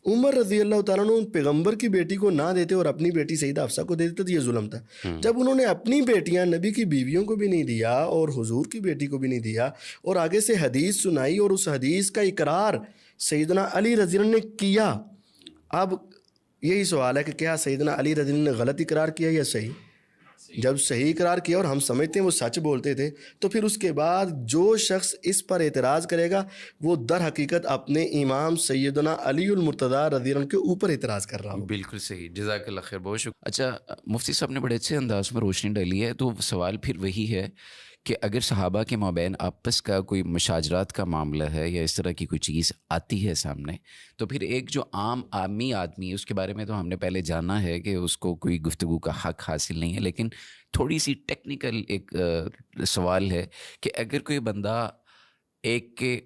A: عمر رضی اللہ تعالیٰ عنہ پیغمبر کی بیٹی کو نہ دیتے اور اپنی بیٹی سیدہ حفصہ کو دے دیتے, تو یہ ظلم تھا. جب انہوں نے اپنی بیٹیاں نبی کی بیویوں کو بھی نہیں دیا اور حضور کی بیٹی کو بھی نہیں دیا اور آگے سے حدیث سنائی اور اس حدیث کا اقرار سیدنا علی رضی اللہ عنہ نے کیا. اب یہی سوال ہے کہ کیا سیدنا علی رضی اللہ عنہ نے غلط اقرار کیا یا صحیح؟ جب صحیح اقرار کیا اور ہم سمجھتے ہیں وہ سچ بولتے تھے, تو پھر اس کے بعد جو شخص اس پر اعتراض کرے گا وہ در حقیقت اپنے امام سیدنا علی المرتضیٰ رضی اللہ عنہ کے اوپر اعتراض کر رہا ہو.
B: بالکل صحیح, جزاک اللہ خیر, بہت شکریہ. اچھا مفتی صاحب نے بڑے اچھے انداز میں روشنی ڈالی ہے. تو سوال پھر وہی ہے کہ اگر صحابہ کے مابین آپس کا کوئی مشاجرات کا معاملہ ہے یا اس طرح کی کوئی چیز آتی ہے سامنے, تو پھر ایک جو عامی آدمی اس کے بارے میں تو ہم نے پہلے جانا ہے کہ اس کو کوئی گفتگو کا حق حاصل نہیں ہے, لیکن تھوڑی سی ٹیکنیکل ایک سوال ہے کہ اگر کوئی بندہ ایک کے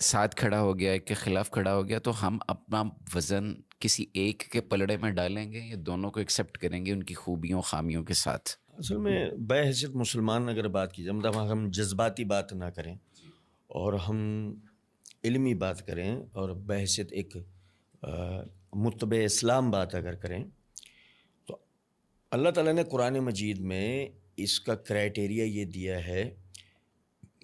B: ساتھ کھڑا ہو گیا, ایک کے خلاف کھڑا ہو گیا, تو ہم اپنا وزن کسی ایک کے پلڑے میں ڈالیں گے یا دونوں کو ایکسیپٹ کریں گے ان کی خوبیوں خامیوں کے ساتھ؟
C: اصل میں بحیثیت مسلمان اگر بات کی جائے, مطلب ہم جذباتی بات نہ کریں اور ہم علمی بات کریں اور بحیثیت ایک متبع اسلام بات اگر کریں, تو اللہ تعالیٰ نے قرآن مجید میں اس کا کرائٹیریا یہ دیا ہے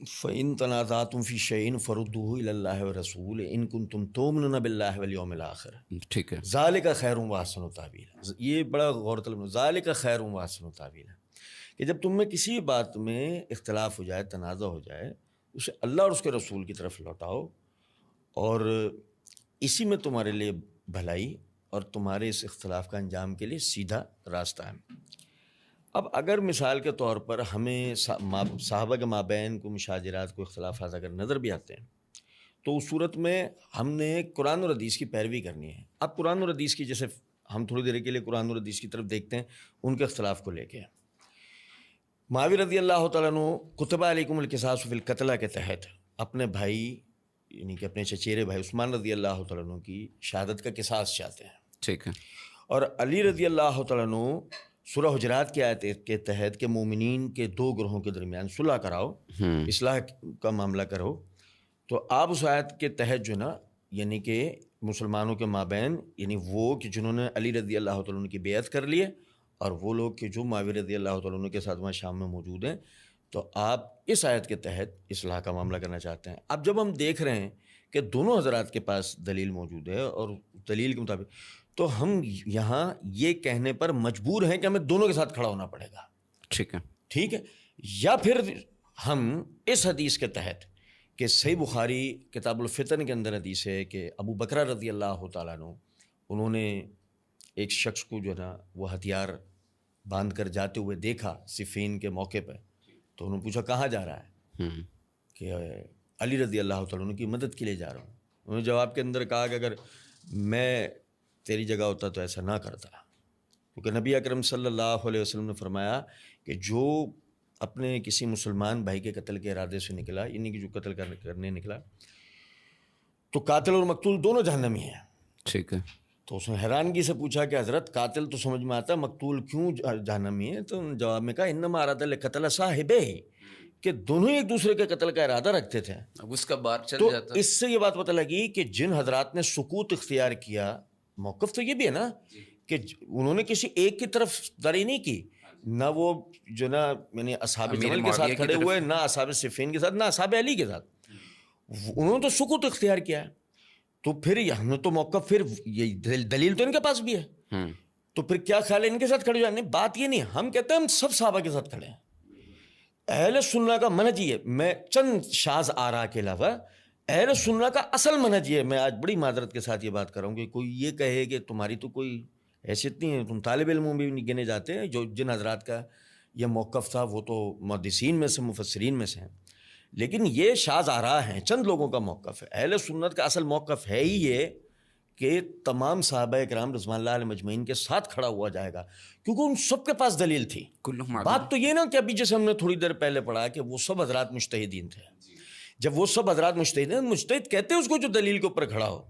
C: فَإِن تَنَازَعْتُمْ فِي شَيْءٍ فَرُدُّوهُ إِلَى اللَّهِ وَرَسُولِهِ إِن كُنتُمْ تُؤْمِنُونَ بِاللَّهِ وَالْيَوْمِ الْآخِرِ.
B: ٹھیک ہے,
C: ذَلِكَ خَيْرٌ وَأَحْسَنُ تَأْوِيلًا. یہ بڑا غور طلب ہے, ذَلِكَ خَيْرٌ وَأَحْسَنُ تَأْوِيلًا, کہ جب تم میں کسی بات میں اختلاف ہو جائے, تنازع ہو جائے, اسے اللہ اور اس کے رسول کی طرف لوٹاؤ اور اسی میں تمہارے لیے بھلائی اور تمہارے اس اختلاف کا انجام کے لیے سیدھا راستہ ہے. اب اگر مثال کے طور پر ہمیں صحابہ کے مابین کو مشاجرات کو اختلافات اگر نظر بھی آتے ہیں, تو اس صورت میں ہم نے قرآن اور حدیث کی پیروی کرنی ہے. اب قرآن اور حدیث کی, جیسے ہم تھوڑی دیر کے لیے قرآن اور حدیث کی طرف دیکھتے ہیں ان کے اختلاف کو لے کے. معاویہ رضی اللہ تعالیٰ عنہ کتب علیکم القصاص فی القتلہ کے تحت اپنے بھائی یعنی کہ اپنے چچیرے بھائی عثمان رضی اللہ تعالیٰ عنہ کی شہادت کا قصاص چاہتے ہیں.
B: ٹھیک ہے.
C: اور علی رضی اللہ تعالیٰ عنہ سورہ حجرات کی آیت کے تحت کہ مومنین کے دو گروہوں کے درمیان صلح کراؤ, اصلاح کا معاملہ کرو, تو آپ اس آیت کے تحت جو نا یعنی کہ مسلمانوں کے مابین یعنی وہ کہ جنہوں نے علی رضی اللہ تعالیٰ عنہ کی بیعت کر لی ہے اور وہ لوگ کہ جو معاویہ رضی اللہ تعالیٰ عنہ کے ساتھ وہاں شام میں موجود ہیں, تو آپ اس آیت کے تحت اصلاح کا معاملہ کرنا چاہتے ہیں. اب جب ہم دیکھ رہے ہیں کہ دونوں حضرات کے پاس دلیل موجود ہے اور دلیل کے مطابق, تو ہم یہاں یہ کہنے پر مجبور ہیں کہ ہمیں دونوں کے ساتھ کھڑا ہونا پڑے گا.
B: ٹھیک ہے,
C: ٹھیک ہے. یا پھر ہم اس حدیث کے تحت کہ صحیح بخاری کتاب الفتن کے اندر حدیث ہے کہ ابو بکر رضی اللہ تعالیٰ عنہ انہوں نے ایک شخص کو جو ہے نا وہ ہتھیار باندھ کر جاتے ہوئے دیکھا صفین کے موقع پہ, تو انہوں نے پوچھا کہاں جا رہا ہے, کہ علی رضی اللہ تعالیٰ عنہ کی مدد کے لیے جا رہا ہوں. انہوں نے جواب کے اندر کہا کہ اگر میں تیری جگہ ہوتا تو ایسا نہ کرتا, کیونکہ نبی اکرم صلی اللہ علیہ وسلم نے فرمایا کہ جو اپنے کسی مسلمان بھائی کے قتل کے ارادے سے نکلا, یعنی کہ جو قتل کرنے نکلا, تو قاتل اور مقتول دونوں جہنمی ہیں.
B: ٹھیک ہے.
C: تو اس نے حیرانگی سے پوچھا کہ حضرت قاتل تو سمجھ میں آتا ہے, مقتول کیوں جہنمی ہے؟ تو جواب میں کہا انما اراد لقتل صاحبہ, کہ دونوں ایک دوسرے کے قتل کا ارادہ رکھتے تھے.
B: اب اس کا بار چل
C: تو
B: جاتا.
C: اس سے یہ بات پتہ لگی کہ جن حضرات نے سکوت اختیار کیا، موقف تو یہ بھی ہے نا کہ انہوں نے کسی ایک کی طرف داری نہیں کی، نہ وہ جو نا یعنی اصحاب جمل کے ساتھ کھڑے ہوئے، نہ اصحاب صفین کے ساتھ، نہ اصحاب علی کے ساتھ. انہوں نے تو سکوت اختیار کیا ہے. تو پھر ہم نے تو موقف، پھر یہ دلیل تو ان کے پاس بھی ہے، تو پھر کیا خیال ہے ان کے ساتھ کھڑے جانے؟ بات یہ نہیں، ہم کہتے ہیں ہم سب صحابہ کے ساتھ کھڑے ہیں. اہل سنہ کا منہج یہ ہے، میں چند شاذ آراء کے علاوہ اہل سنہ کا اصل منہج یہ ہے. میں آج بڑی معذرت کے ساتھ یہ بات کر رہا ہوں کہ کوئی یہ کہے کہ تمہاری تو کوئی حیثیت نہیں ہے، تم طالب علموں بھی نہیں گنے جاتے ہیں. جو جن حضرات کا یہ موقف تھا وہ تو محدثین میں سے، مفسرین میں سے ہیں، لیکن یہ شاذ آراء ہیں، چند لوگوں کا موقف ہے. اہل سنت کا اصل موقف ہے ہی یہ کہ تمام صحابہ کرام رضوان اللہ علیہ مجمعین کے ساتھ کھڑا ہوا جائے گا، کیونکہ ان سب کے پاس دلیل تھی. بات تو یہ نا کہ ابھی جیسے ہم نے تھوڑی دیر پہلے پڑھا کہ وہ سب حضرات مجتہدین تھے. جب وہ سب حضرات مجتہد کہتے ہیں اس کو جو دلیل کے اوپر کھڑا ہو،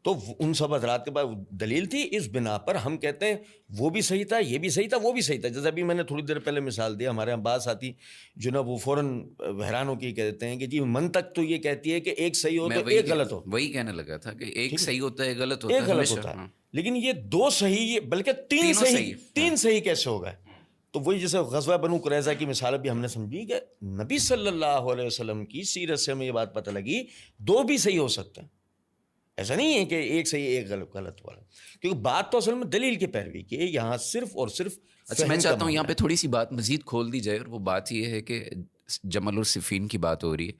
C: تو ان سب حضرات کے پاس دلیل تھی. اس بنا پر ہم کہتے ہیں وہ بھی صحیح تھا، یہ بھی صحیح تھا، وہ بھی صحیح تھا. جیسے ابھی میں نے تھوڑی دیر پہلے مثال دیا، ہمارے یہاں بعض ساتھی جو نا وہ فوراً حیران ہو کے کہتے ہیں کہ جی منطق تو یہ کہتی ہے کہ ایک صحیح ہو تو ایک غلط ہو.
B: وہی کہنے لگا تھا کہ ایک صحیح ہوتا ہے، غلط ہوتا
C: ایک
B: ہے،
C: غلط ہوتا ہے. لیکن یہ دو صحیح، بلکہ تین صحیح کیسے ہو گئے؟ تو وہی جیسے غزوہ بنو قریظہ کی مثال بھی ہم نے سمجھی کہ نبی صلی اللہ علیہ وسلم کی سیرت سے ہمیں یہ بات پتہ لگی دو بھی صحیح ہو سکتے ہیں. ایسا نہیں ہے کہ ایک صحیح ایک غلط والا، کیونکہ بات تو اصل میں دلیل کی پیروی کی ہے. یہاں صرف اور صرف
B: اچھا، میں چاہتا ہوں یہاں پہ تھوڑی سی بات مزید کھول دی جائے، اور وہ بات یہ ہے کہ جمل اور صفین کی بات ہو رہی ہے.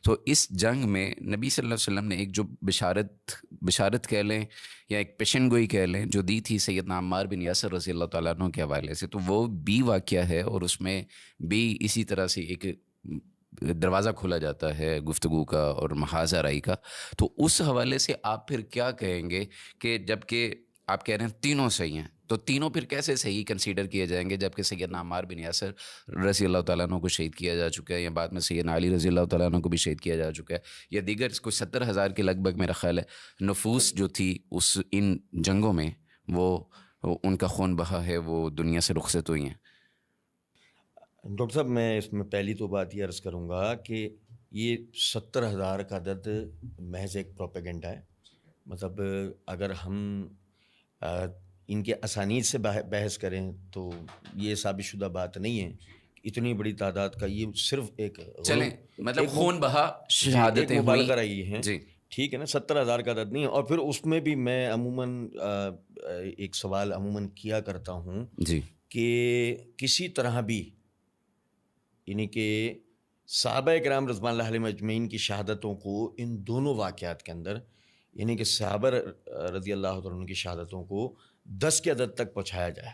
B: تو اس جنگ میں نبی صلی اللہ علیہ وسلم نے ایک جو بشارت کہہ لیں یا ایک پیشن گوئی کہہ لیں جو دی تھی سیدنا عمار بن یاسر رضی اللہ تعالیٰ عنہ کے حوالے سے، تو وہ بھی واقعہ ہے، اور اس میں بھی اسی طرح سے ایک دروازہ کھولا جاتا ہے گفتگو کا اور محاذ آرائی کا. تو اس حوالے سے آپ پھر کیا کہیں گے کہ جب کہ آپ کہہ رہے ہیں تینوں صحیح ہیں، تو تینوں پھر کیسے صحیح کنسیڈر کیے جائیں گے جبکہ سیدنا عمار بن یاسر رضی اللہ تعالیٰ عنہ کو شہید کیا جا چکا ہے، یا بعد میں سیدنا علی رضی اللہ تعالیٰ عنہ کو بھی شہید کیا جا چکا ہے، یا دیگر کوئی 70,000 کے لگ بھگ میرا خیال ہے نفوس جو تھی اس ان جنگوں میں، وہ ان کا خون بہا ہے، وہ دنیا سے رخصت ہوئی ہیں.
C: ڈاکٹر صاحب میں اس میں پہلی تو بات یہ عرض کروں گا کہ یہ 70,000 کا عدد محض ایک پروپیگنڈا ہے. مطلب اگر ہم ان کے اسانید سے بحث کریں تو یہ ثابت شدہ بات نہیں ہے. اتنی بڑی تعداد کا یہ صرف ایک
B: چلیں مطلب خون بہا شہادتیں
C: مبالغہ رہی ہیں،
B: جی
C: ٹھیک ہے نا، 70,000 کا عدد نہیں ہے. اور پھر اس میں بھی میں عموماً ایک سوال عموماً کیا کرتا ہوں
B: جی
C: کہ کسی طرح بھی یعنی کہ صحابہ کرام رضوان اللہ علیہ مجمعین کی شہادتوں کو ان دونوں واقعات کے اندر، یعنی کہ صحابہ رضی اللہ عنہ کی شہادتوں کو 10 کے عدد تک پہنچایا جائے.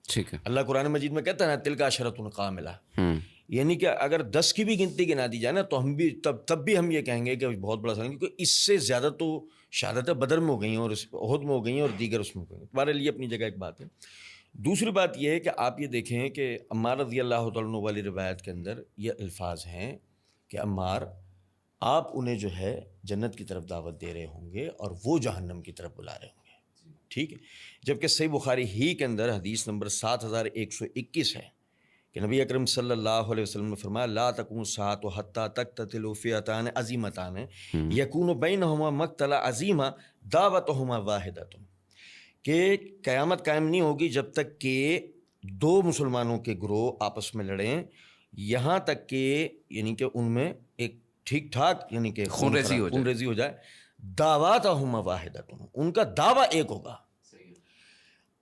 B: ٹھیک ہے.
C: اللہ قرآن مجید میں کہتا ہے نا تلک عشرۃ کاملہ، یعنی کہ اگر 10 کی بھی گنتی گنا دی جائے نا تو ہم بھی تب بھی ہم یہ کہیں گے کہ بہت بڑا سن، کیونکہ اس سے زیادہ تو شہادتیں بدر میں ہو گئی ہیں اور احد میں ہو گئی ہیں اور دیگر اس میں ہو گئی ہیں. تمہارے لیے اپنی جگہ ایک بات ہے. دوسری بات یہ ہے کہ آپ یہ دیکھیں کہ عمار رضی اللہ تعالیٰ عنہ والی روایت کے اندر یہ الفاظ ہیں کہ عمار آپ انہیں جو ہے جنت کی طرف دعوت دے رہے ہوں گے اور وہ جہنم کی طرف بلا رہے ہوں گے. ٹھیک ہے. جبکہ صحیح بخاری ہی کے اندر حدیث نمبر 7121 ہے کہ نبی اکرم صلی اللہ علیہ وسلم نے فرمایا لا تقوم الساعة حتى تقتتل فئتان عظیمتان یکون بینہما مقتل عظیمہ دعوتہما واحدۃ، کہ قیامت قائم نہیں ہوگی جب تک کہ دو مسلمانوں کے گروہ آپس میں لڑیں، یہاں تک کہ یعنی کہ ان میں ایک ٹھیک ٹھاک یعنی کہ خون ریزی ہو جائے. دعواتہما واحدۃ، ان کا دعویٰ ایک ہوگا.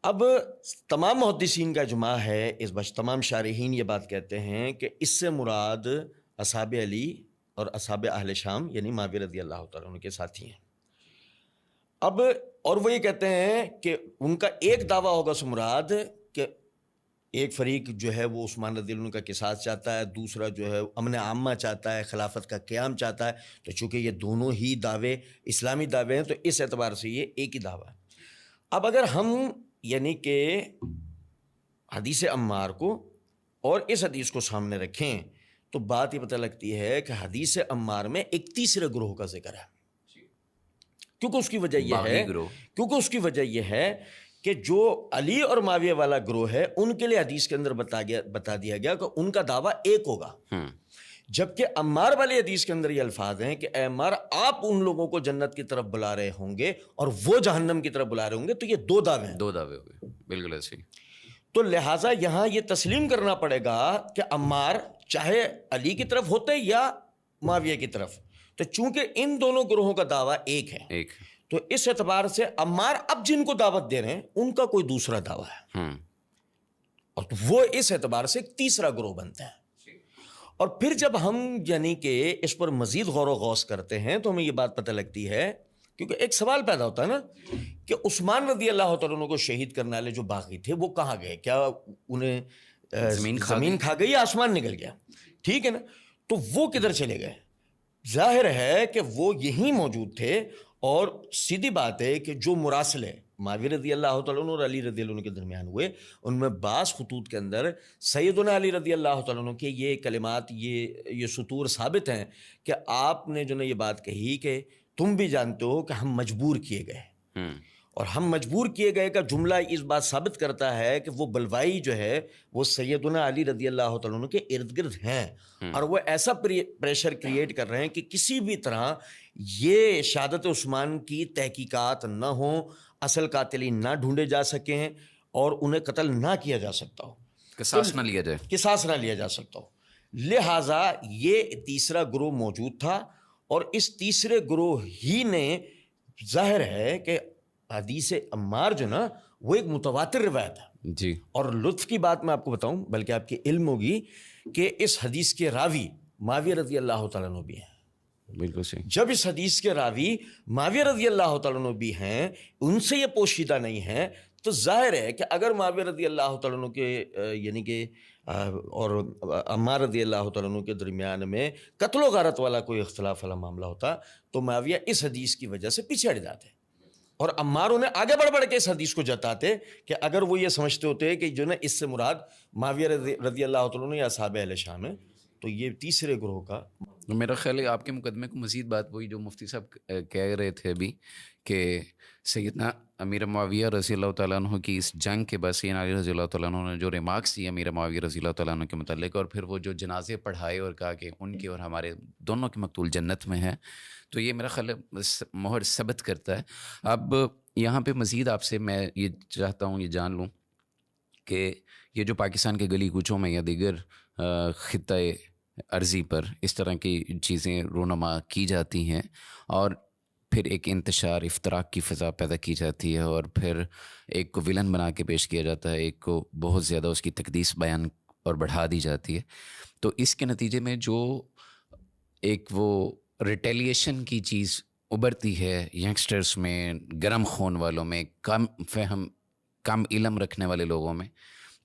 C: اب تمام محدثین کا اجماع ہے اس بچ، تمام شارحین یہ بات کہتے ہیں کہ اس سے مراد اصحاب علی اور اصحاب اہل شام یعنی معاویہ رضی اللہ تعالیٰ عنہ کے ساتھی ہیں. اب اور وہ یہ کہتے ہیں کہ ان کا ایک دعویٰ ہوگا سے مراد کہ ایک فریق جو ہے وہ عثمان رضی اللہ عنہ کا قصاص چاہتا ہے، دوسرا جو ہے امن عامہ چاہتا ہے، خلافت کا قیام چاہتا ہے. تو چونکہ یہ دونوں ہی دعوے اسلامی دعوے ہیں تو اس اعتبار سے یہ ایک ہی دعویٰ ہے. اب اگر ہم یعنی کہ حدیث عمار کو اور اس حدیث کو سامنے رکھیں تو بات یہ پتہ لگتی ہے کہ حدیث عمار میں ایک تیسرے گروہ کا ذکر ہے. کیونکہ اس کی وجہ یہ ہے کہ جو علی اور معاویہ والا گروہ ہے ان کے لیے حدیث کے اندر بتا دیا گیا کہ ان کا دعویٰ ایک ہوگا. جبکہ عمار والی حدیث کے اندر یہ الفاظ ہیں کہ اے عمار آپ ان لوگوں کو جنت کی طرف بلا رہے ہوں گے اور وہ جہنم کی طرف بلا رہے ہوں گے. تو یہ دو دعوے ہیں,
B: دو دعوے ہو گئے, بالکل ایسے ہی.
C: تو لہٰذا یہاں یہ تسلیم کرنا پڑے گا کہ عمار چاہے علی کی طرف ہوتے یا معاویہ کی طرف, تو چونکہ ان دونوں گروہوں کا دعویٰ ایک ہے,
B: ایک
C: تو اس اعتبار سے عمار اب جن کو دعوت دے رہے ہیں ان کا کوئی دوسرا دعویٰ ہے, اور وہ اس اعتبار سے ایک تیسرا گروہ بنتا ہے. اور پھر جب ہم یعنی کہ اس پر مزید غور و غوص کرتے ہیں تو ہمیں یہ بات پتہ لگتی ہے, کیونکہ ایک سوال پیدا ہوتا ہے نا کہ عثمان رضی اللہ تعالیٰ عنہ کو شہید کرنے والے جو باغی تھے وہ کہاں گئے, کیا انہیں زمین کھا گئی یا آسمان نکل گیا, ٹھیک ہے نا, تو وہ کدھر چلے گئے؟ ظاہر ہے کہ وہ یہیں موجود تھے, اور سیدھی بات ہے کہ جو مراسلے معاویہ رضی اللہ تعالیٰ عنہ اور علی رضی اللہ عنہ کے درمیان ہوئے ان میں بعض خطوط کے اندر سیدنا علی رضی اللہ تعالیٰ عنہ کے یہ کلمات یہ سطور ثابت ہیں کہ آپ نے جو نا یہ بات کہی کہ تم بھی جانتے ہو کہ ہم مجبور کیے گئے, اور ہم مجبور کیے گئے کا جملہ اس بات ثابت کرتا ہے کہ وہ بلوائی جو ہے وہ سیدنا علی رضی اللہ تعالیٰ عنہ کے ارد گرد ہیں, اور وہ ایسا پریشر کریٹ کر رہے ہیں کہ کسی بھی طرح یہ شہادت عثمان کی تحقیقات نہ ہوں, اصل قاتلین نہ ڈھونڈے جا سکیں اور انہیں قتل نہ کیا جا سکتا ہو,
B: قصاص نہ لیا جائے,
C: قصاص نہ لیا جا سکتا ہو. لہٰذا یہ تیسرا گروہ موجود تھا, اور اس تیسرے گروہ ہی نے ظاہر ہے کہ حدیث عمار جو نا وہ ایک متواتر روایت ہے
B: جی,
C: اور لطف کی بات میں آپ کو بتاؤں بلکہ آپ کے علم ہوگی کہ اس حدیث کے راوی معاویہ رضی اللہ تعالیٰ عنہ بھی ہیں.
B: بالکل صحیح.
C: جب اس حدیث کے راوی معاویہ رضی اللہ تعالیٰ عنہ بھی ہیں, ان سے یہ پوشیدہ نہیں ہیں, تو ظاہر ہے کہ اگر معاویہ رضی اللہ تعالیٰ عنہ کے یعنی کہ اور عمار رضی اللہ تعالیٰ عنہ کے درمیان میں قتل و غارت والا کوئی اختلاف والا معاملہ ہوتا تو معاویہ اس حدیث کی وجہ سے پیچھے ہٹ جاتے, اور عمار انہیں آگے بڑھ کے اس حدیث کو جتاتے کہ اگر وہ یہ سمجھتے ہوتے کہ جو نا اس سے مراد معاویہ رضی اللہ تعالیٰ عنہ یا اصحاب اہل شام ہے, تو یہ تیسرے گروہ کا.
B: میرا خیال ہے آپ کے مقدمے کو مزید بات وہی جو مفتی صاحب کہہ رہے تھے ابھی کہ سیدنا امیر معاویہ رضی اللہ تعالیٰ عنہ کی اس جنگ کے بعد سیدنا علی رضی اللہ تعالیٰ عنہ نے جو ریمارکس دیے امیر معاویہ رضی اللہ تعالیٰ عنہ کے متعلق, اور پھر وہ جو جنازے پڑھائے اور کہا کہ ان کے اور ہمارے دونوں کے مقتول جنت میں ہیں, تو یہ میرا خیال ہے مہر ثبت کرتا ہے. اب یہاں پہ مزید آپ سے میں یہ چاہتا ہوں یہ جان لوں کہ یہ جو پاکستان کے گلی کوچوں میں یا دیگر خطۂ عرضی پر اس طرح کی چیزیں رونما کی جاتی ہیں اور پھر ایک انتشار افتراق کی فضا پیدا کی جاتی ہے, اور پھر ایک کو ولن بنا کے پیش کیا جاتا ہے, ایک کو بہت زیادہ اس کی تقدیس بیان اور بڑھا دی جاتی ہے, تو اس کے نتیجے میں جو ایک وہ ریٹیلیشن کی چیز ابھرتی ہے ینگسٹرز میں, گرم خون والوں میں, کم فہم کم علم رکھنے والے لوگوں میں,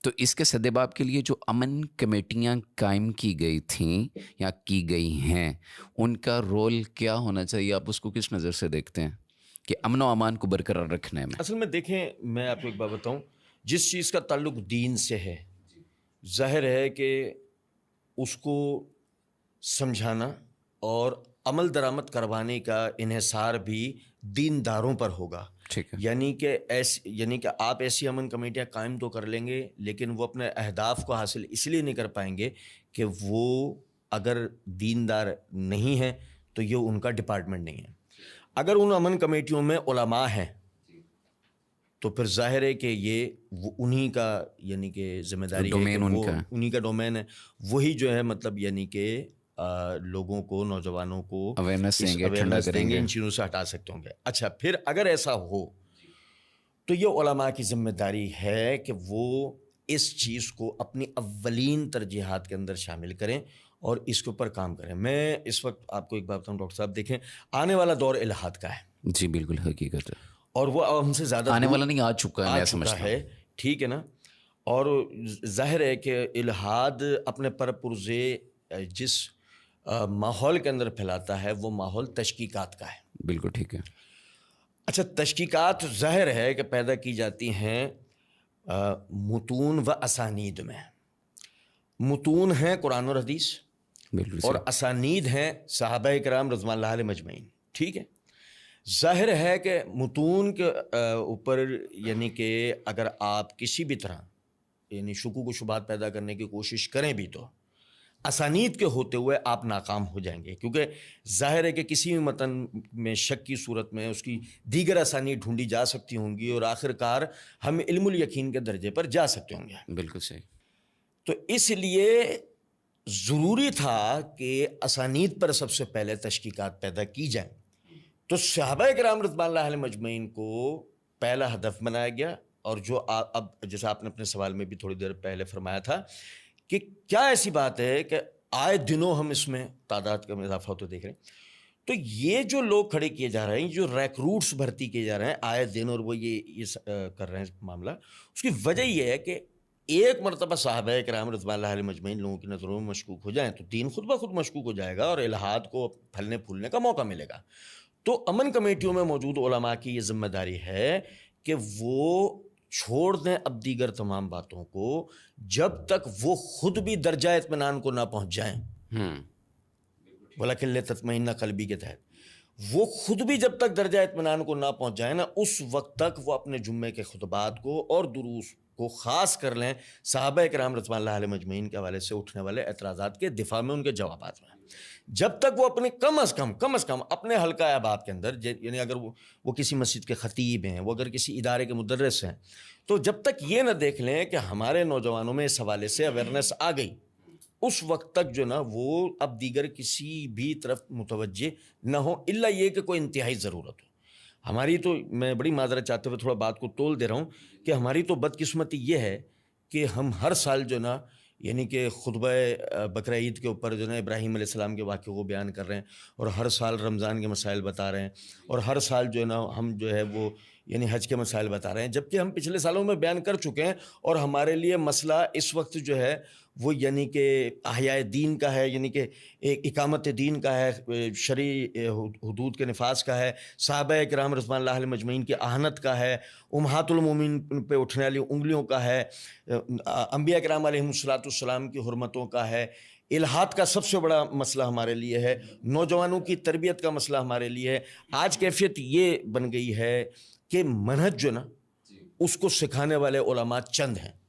B: تو اس کے سدباب کے لیے جو امن کمیٹیاں قائم کی گئی تھیں یا کی گئی ہیں ان کا رول کیا ہونا چاہیے؟ آپ اس کو کس نظر سے دیکھتے ہیں کہ امن و امان کو برقرار رکھنے میں؟
C: اصل میں دیکھیں, میں آپ کو ایک بات بتاؤں, جس چیز کا تعلق دین سے ہے ظاہر ہے کہ اس کو سمجھانا اور عمل درآمد کروانے کا انحصار بھی دینداروں پر ہوگا.
B: ٹھیک ہے,
C: یعنی کہ آپ ایسی امن کمیٹیاں قائم تو کر لیں گے لیکن وہ اپنے اہداف کو حاصل اس لیے نہیں کر پائیں گے کہ وہ اگر دیندار نہیں ہیں تو یہ ان کا ڈپارٹمنٹ نہیں ہے. اگر ان امن کمیٹیوں میں علماء ہیں تو پھر ظاہر ہے کہ یہ انہی کا یعنی کہ ذمہ داری ہے, انہی کا ڈومین ہے, وہی جو ہے مطلب یعنی کہ لوگوں کو, نوجوانوں کو
B: اویئرنیس دیں گے,
C: ان چیزوں سے ہٹا سکتے ہوں گے. اچھا, پھر اگر ایسا ہو تو یہ علماء کی ذمہ داری ہے کہ وہ اس چیز کو اپنی اولین ترجیحات کے اندر شامل کریں اور اس کے اوپر کام کریں. میں اس وقت آپ کو ایک بات بتاؤں ڈاکٹر صاحب, دیکھیں آنے والا دور الہاد کا ہے.
B: جی بالکل حقیقت ہے,
C: اور وہ ہم سے زیادہ
B: آنے والا نہیں آ چکا ہے, میں سمجھتا ہوں,
C: ٹھیک ہے نا. اور ظاہر ہے کہ الہاد اپنے پرپرزے جس ماحول کے اندر پھیلاتا ہے وہ ماحول تشکیکات کا ہے.
B: بالکل ٹھیک ہے.
C: اچھا, تشکیکات ظاہر ہے کہ پیدا کی جاتی ہیں متون و اسانید میں. متون ہیں قرآن اور حدیث, اور اسانید ہیں صحابہ کرام رضوان اللہ علیہ مجمعین. ٹھیک ہے, ظاہر ہے کہ متون کے اوپر یعنی کہ اگر آپ کسی بھی طرح یعنی شکوک و شبہات پیدا کرنے کی کوشش کریں بھی تو اسانید کے ہوتے ہوئے آپ ناکام ہو جائیں گے، کیونکہ ظاہر ہے کہ کسی بھی متن میں شک کی صورت میں اس کی دیگر اسانید ڈھونڈی جا سکتی ہوں گی اور آخر کار ہم علم الیقین کے درجے پر جا سکتے ہوں گے۔
B: بالکل صحیح۔
C: تو اس لیے ضروری تھا کہ اسانید پر سب سے پہلے تشکیکات پیدا کی جائیں۔ تو صحابہ کرام رضوان اللہ علیہم اجمعین کو پہلا ہدف بنایا گیا، اور جو اب جیسے آپ نے اپنے سوال میں بھی تھوڑی دیر پہلے فرمایا تھا کہ کیا ایسی بات ہے کہ آئے دنوں ہم اس میں تعداد کا اضافہ ہوتے دیکھ رہے ہیں، تو یہ جو لوگ کھڑے کیے جا رہے ہیں، جو ریکروٹس بھرتی کیے جا رہے ہیں آئے دن، اور وہ یہ کر رہے ہیں معاملہ، اس کی وجہ یہ ہے کہ ایک مرتبہ صحابہ کرام رضوان اللہ علیہم اجمعین لوگوں کی نظروں میں مشکوک ہو جائیں تو دین خود بخود مشکوک ہو جائے گا اور الہاد کو پھلنے پھولنے کا موقع ملے گا۔ تو امن کمیٹیوں میں موجود علماء کی یہ ذمہ داری ہے کہ وہ چھوڑ دیں اب دیگر تمام باتوں کو جب تک وہ خود بھی درجہ اطمینان کو نہ پہنچ جائیں، وَلَكِنْ لِتَطْمَئِنَّ قَلْبِي کے تحت وہ خود بھی جب تک درجہ اطمینان کو نہ پہنچ جائیں نا، اس وقت تک وہ اپنے جمعے کے خطبات کو اور دروس کو خاص کر لیں صحابہ کرام رضوان اللہ علیہم اجمعین کے حوالے سے اٹھنے والے اعتراضات کے دفاع میں، ان کے جوابات میں۔ جب تک وہ اپنے کم از کم اپنے حلقہ احباب کے اندر، یعنی اگر وہ کسی مسجد کے خطیب ہیں، وہ اگر کسی ادارے کے مدرس ہیں، تو جب تک یہ نہ دیکھ لیں کہ ہمارے نوجوانوں میں اس حوالے سے اویئرنیس آ گئی، اس وقت تک جو نا وہ اب دیگر کسی بھی طرف متوجہ نہ ہو، الا یہ کہ کوئی انتہائی ضرورت ہو۔ ہماری تو، میں بڑی معذرت چاہتے ہوئے تھوڑا بات کو تول دے رہا ہوں، کہ ہماری تو بدقسمتی یہ ہے کہ ہم ہر سال جو نا، یعنی کہ خطبہ بقرہ عید کے اوپر جو نا ابراہیم علیہ السلام کے واقعے کو بیان کر رہے ہیں، اور ہر سال رمضان کے مسائل بتا رہے ہیں، اور ہر سال جو ہے نا ہم جو ہے وہ یعنی حج کے مسائل بتا رہے ہیں، جبکہ ہم پچھلے سالوں میں بیان کر چکے ہیں، اور ہمارے لیے مسئلہ اس وقت جو ہے وہ یعنی کہ احیاء دین کا ہے، یعنی کہ ایک اقامت دین کا ہے، شرعی حدود کے نفاذ کا ہے، صحابہ کرام رضوان اللہ علیہم اجمعین کی اہانت کا ہے، امہات المومنین پہ اٹھنے والی انگلیوں کا ہے، انبیاء کرام علیہم السلام کی حرمتوں کا ہے، الہاد کا سب سے بڑا مسئلہ ہمارے لیے ہے، نوجوانوں کی تربیت کا مسئلہ ہمارے لیے ہے۔ آج کیفیت یہ بن گئی ہے کہ منہج جو نا اس کو سکھانے والے علماء چند ہیں،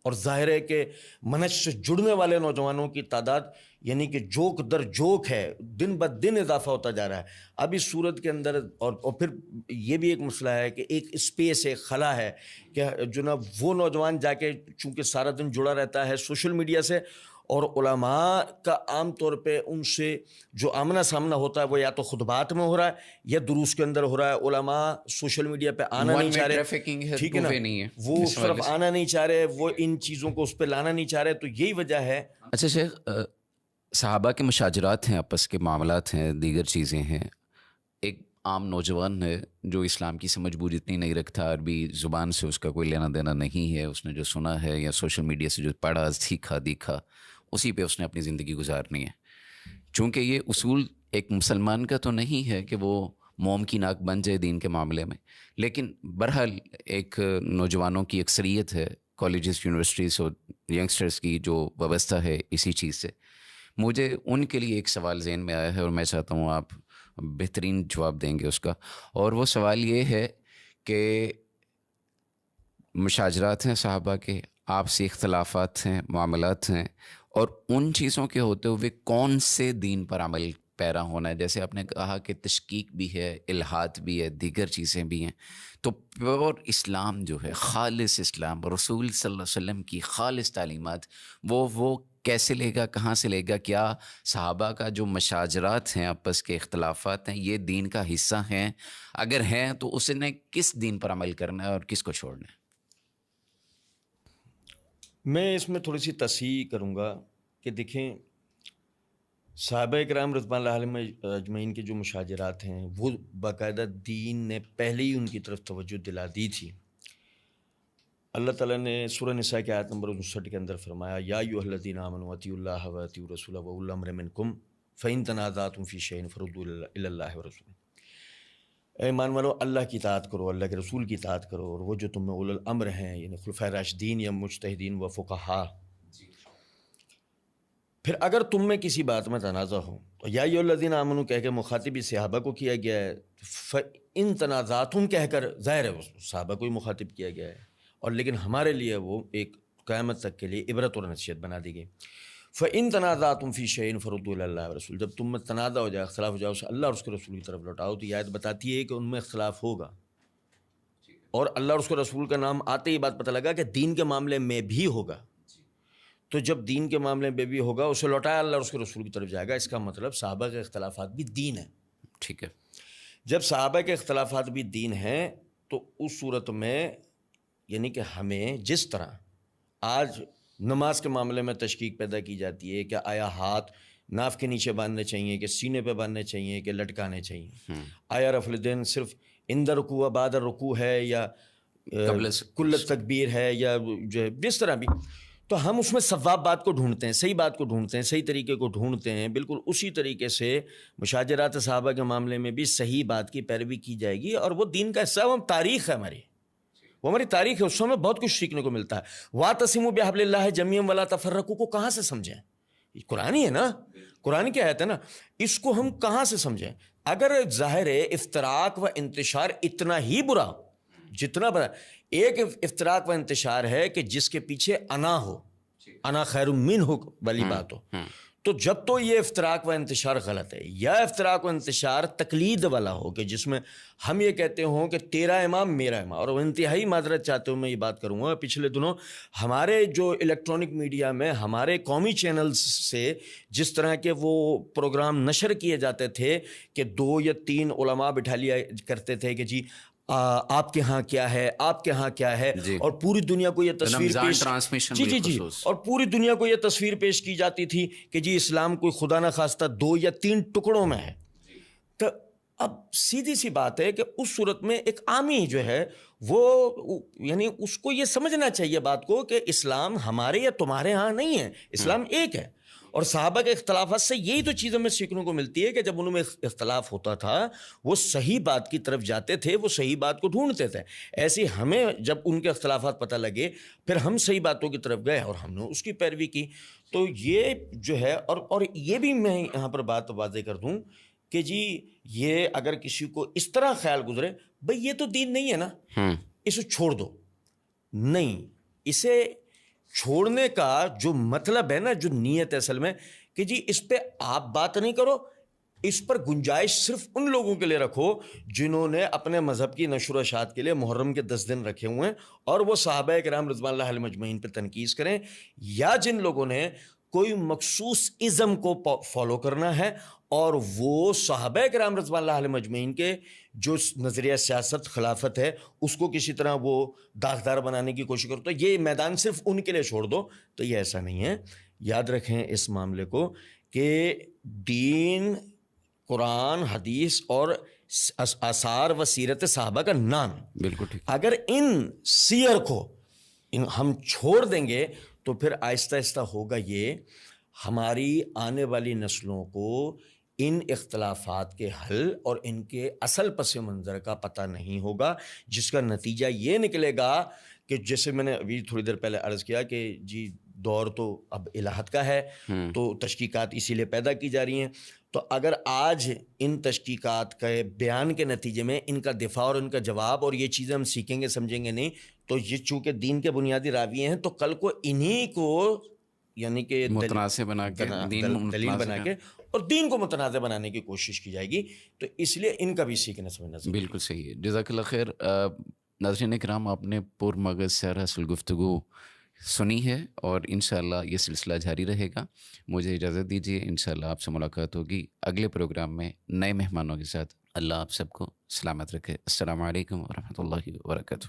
C: اور ظاہر ہے کہ منہج سے جڑنے والے نوجوانوں کی تعداد یعنی کہ جوک در جوک ہے، دن بہ دن اضافہ ہوتا جا رہا ہے۔ اب اس صورت کے اندر اور پھر یہ بھی ایک مسئلہ ہے کہ ایک اسپیس، ایک خلا ہے کہ جو نا وہ نوجوان جا کے چونکہ سارا دن جڑا رہتا ہے سوشل میڈیا سے، اور علماء کا عام طور پہ ان سے جو آمنا سامنا ہوتا ہے وہ یا تو خطبات میں ہو رہا ہے یا دروس کے اندر ہو رہا ہے۔ علماء سوشل میڈیا پہ آنا نہیں چاہ رہے، ٹھیک ہے نا، وہ اس طرف آنا نہیں چاہ رہے، وہ ان چیزوں کو اس پہ لانا نہیں چاہ رہے، تو یہی وجہ ہے۔
B: اچھا شیخ، صحابہ کے مشاجرات ہیں، آپس کے معاملات ہیں، دیگر چیزیں ہیں، ایک عام نوجوان ہے جو اسلام کی سمجھ بوجھ اتنی نہیں رکھتا، عربی زبان سے اس کا کوئی لینا دینا نہیں ہے، اس نے جو سنا ہے یا سوشل میڈیا سے جو پڑھا، سیکھا، دیکھا، اسی پہ اس نے اپنی زندگی گزارنی ہے۔ چونکہ یہ اصول ایک مسلمان کا تو نہیں ہے کہ وہ موم کی ناک بن جائے دین کے معاملے میں، لیکن بہرحال ایک نوجوانوں کی اکثریت ہے کالجز، یونیورسٹیز اور ینگسٹرز کی جو وابستہ ہے اسی چیز سے۔ مجھے ان کے لیے ایک سوال ذہن میں آیا ہے اور میں چاہتا ہوں آپ بہترین جواب دیں گے اس کا، اور وہ سوال یہ ہے کہ مشاجرات ہیں صحابہ کے، آپسی اختلافات ہیں، معاملات ہیں، اور ان چیزوں کے ہوتے ہوئے کون سے دین پر عمل پیرا ہونا ہے؟ جیسے آپ نے کہا کہ تشکیک بھی ہے، الہاد بھی ہے، دیگر چیزیں بھی ہیں، تو پیور اسلام جو ہے، خالص اسلام، رسول صلی اللہ علیہ وسلم کی خالص تعلیمات، وہ کیسے لے گا، کہاں سے لے گا؟ کیا صحابہ کا جو مشاجرات ہیں، آپس کے اختلافات ہیں، یہ دین کا حصہ ہیں؟ اگر ہیں تو اس نے کس دین پر عمل کرنا ہے اور کس کو چھوڑنا ہے؟
C: میں اس میں تھوڑی سی تصحیح کروں گا کہ دیکھیں، صحابہ کرام رضوان اللہ علیہم اجمعین کے جو مشاجرات ہیں وہ باقاعدہ دین نے پہلے ہی ان کی طرف توجہ دلا دی تھی۔ اللہ تعالیٰ نے سورہ نساء کی آیت نمبر 59 کے اندر فرمایا، یا ایھا الذین آمنوا اطیعوا اللہ واطیعوا الرسول واولی الامر منکم فإن تنازعتم فی شیء فردوہ الی اللہ ورسولہ۔ اے ایمان والو، اللہ کی اطاعت کرو، اللہ کے رسول کی اطاعت کرو، اور وہ جو تم میں اولو الامر ہیں یعنی خلفائے راشدین یا مجتہدین و فقہا، پھر اگر تم میں کسی بات میں تنازع ہو تو یا ایھا الذین آمنوا کہہ کے مخاطب صحابہ کو کیا گیا ہے، فإن تنازعتم کہہ کر ظاہر ہے صحابہ کو ہی مخاطب کیا گیا ہے، اور لیکن ہمارے لیے وہ ایک قیامت تک کے لیے عبرت اور نصیحت بنا دی گئی۔ فَإِن تَنَازَعْتُمْ فِي شَيْءٍ فَرُدُّوهُ إِلَى اللَّهِ وَالرَّسُولِ، جب تم میں تنازع ہو جائے، اختلاف ہو جائے، اسے اللہ اور اس کے رسول کی طرف لوٹاؤ. تو یہ آیت بتاتی ہے کہ ان میں اختلاف ہوگا، اور اللہ اور اس کے رسول کا نام آتے ہی بات پتہ لگا کہ دین کے معاملے میں بھی ہوگا. تو جب دین کے معاملے میں بھی ہوگا، اسے لوٹایا اللہ اور اس کے رسول کی طرف جائے گا. اس کا مطلب صحابہ کے اختلافات بھی دین ہے.
B: ٹھیک ہے.
C: جب صحابہ کے اختلافات بھی دین ہیں تو اس صورت میں یعنی کہ ہمیں جس طرح آج نماز کے معاملے میں تشکیک پیدا کی جاتی ہے کہ آیا ہاتھ ناف کے نیچے باندھنے چاہیے کہ سینے پہ باندھنے چاہیے کہ لٹکانے چاہیے، آیا رفع الیدین صرف عند رکوع و بعد رکوع ہے یا کل تکبیر ہے یا جو ہے جس طرح بھی، تو ہم اس میں ثواب بات کو ڈھونڈتے ہیں، صحیح بات کو ڈھونڈتے ہیں، صحیح طریقے کو ڈھونڈتے ہیں. بالکل اسی طریقے سے مشاجرات صحابہ کے معاملے میں بھی صحیح بات کی پیروی کی جائے گی، اور وہ دین کا حصہ ہے، وہ تاریخ ہے ہماری، وہ ہماری تاریخ ہے. اس سے ہمیں بہت کچھ سیکھنے کو ملتا ہے. وَاعْتَصِمُوا بِحَبْلِ اللَّهِ جَمِيعًا وَلَا تَفَرَّقُوا کو کہاں سے سمجھیں؟ قرآن ہی ہے نا، قرآن کی آیت ہے نا. اس کو ہم کہاں سے سمجھیں؟ اگر ظاہر ہے افتراق و انتشار اتنا ہی برا جتنا برا، ایک افتراق و انتشار ہے کہ جس کے پیچھے انا ہو، انا خیر منہ والی بات ہو، تو جب تو یہ افتراق و انتشار غلط ہے. یا افتراق و انتشار تقلید والا ہو کہ جس میں ہم یہ کہتے ہوں کہ تیرا امام میرا امام. اور انتہائی معذرت چاہتے ہوں میں یہ بات کروں گا، پچھلے دنوں ہمارے جو الیکٹرانک میڈیا میں ہمارے قومی چینلز سے جس طرح کے وہ پروگرام نشر کیے جاتے تھے کہ 2 یا 3 علماء بٹھا لیا کرتے تھے کہ جی آپ کے ہاں کیا ہے، آپ کے ہاں کیا ہے، اور پوری دنیا کو یہ تصویر پیش جی اور پوری دنیا کو یہ تصویر پیش کی جاتی تھی کہ جی اسلام کوئی خدا نہ خواستہ 2 یا 3 ٹکڑوں میں ہے. تو اب سیدھی سی بات ہے کہ اس صورت میں ایک عامی جو ہے وہ یعنی اس کو یہ سمجھنا چاہیے بات کو کہ اسلام ہمارے یا تمہارے ہاں نہیں ہے، اسلام ایک ہے. اور صحابہ کے اختلافات سے یہی تو چیز ہمیں سیکھنے کو ملتی ہے کہ جب ان میں اختلاف ہوتا تھا وہ صحیح بات کی طرف جاتے تھے، وہ صحیح بات کو ڈھونڈتے تھے. ایسے ہمیں جب ان کے اختلافات پتہ لگے پھر ہم صحیح باتوں کی طرف گئے اور ہم نے اس کی پیروی کی. تو یہ جو ہے اور یہ بھی میں یہاں پر بات واضح کر دوں کہ جی یہ اگر کسی کو اس طرح خیال گزرے بھئی یہ تو دین نہیں ہے نا، اسے چھوڑ دو، نہیں، اسے چھوڑنے کا جو مطلب ہے نا، جو نیت ہے اصل میں کہ جی اس پہ آپ بات نہیں کرو، اس پر گنجائش صرف ان لوگوں کے لیے رکھو جنہوں نے اپنے مذہب کی نشر و اشاعت کے لیے محرم کے 10 دن رکھے ہوئے ہیں، اور وہ صحابہ کرام رضوان اللہ علیہم اجمعین پہ تنقید کریں، یا جن لوگوں نے کوئی مخصوص ازم کو فالو کرنا ہے اور وہ صحابہ کرام رضوان اللہ علیہم اجمعین کے جو نظریہ سیاست خلافت ہے اس کو کسی طرح وہ داغدار بنانے کی کوشش کرو، تو یہ میدان صرف ان کے لیے چھوڑ دو. تو یہ ایسا نہیں ہے. یاد رکھیں اس معاملے کو کہ دین قرآن حدیث اور آثار و سیرت صحابہ کا نام،
B: بالکل ٹھیک.
C: اگر ان سیر کو ہم چھوڑ دیں گے تو پھر آہستہ آہستہ ہوگا یہ ہماری آنے والی نسلوں کو ان اختلافات کے حل اور ان کے اصل پس منظر کا پتہ نہیں ہوگا، جس کا نتیجہ یہ نکلے گا کہ جیسے میں نے ابھی تھوڑی دیر پہلے عرض کیا کہ جی دور تو اب الہات کا ہے، تو تشکیکات اسی لیے پیدا کی جا رہی ہیں. تو اگر آج ان تشکیکات کے بیان کے نتیجے میں ان کا دفاع اور ان کا جواب اور یہ چیزیں ہم سیکھیں گے سمجھیں گے نہیں، تو یہ چونکہ دین کے بنیادی راوی ہیں تو کل کو انہی کو یعنی کہ
B: متنازع بنا کے
C: دلیل بنا کے اور دین کو متنازع بنانے کی کوشش کی جائے گی. تو اس لیے ان کا بھی سیکھنا سمجھنا ضروری ہے.
B: بالکل صحیح ہے. جزاک اللہ خیر. ناظرین کرام، آپ نے پر مغز سیر حاصل گفتگو سنی ہے اور انشاءاللہ یہ سلسلہ جاری رہے گا. مجھے اجازت دیجیے، انشاءاللہ آپ سے ملاقات ہوگی اگلے پروگرام میں نئے مہمانوں کے ساتھ. اللہ آپ سب کو سلامت رکھے. السلام علیکم ورحمۃ اللہ وبرکاتہ.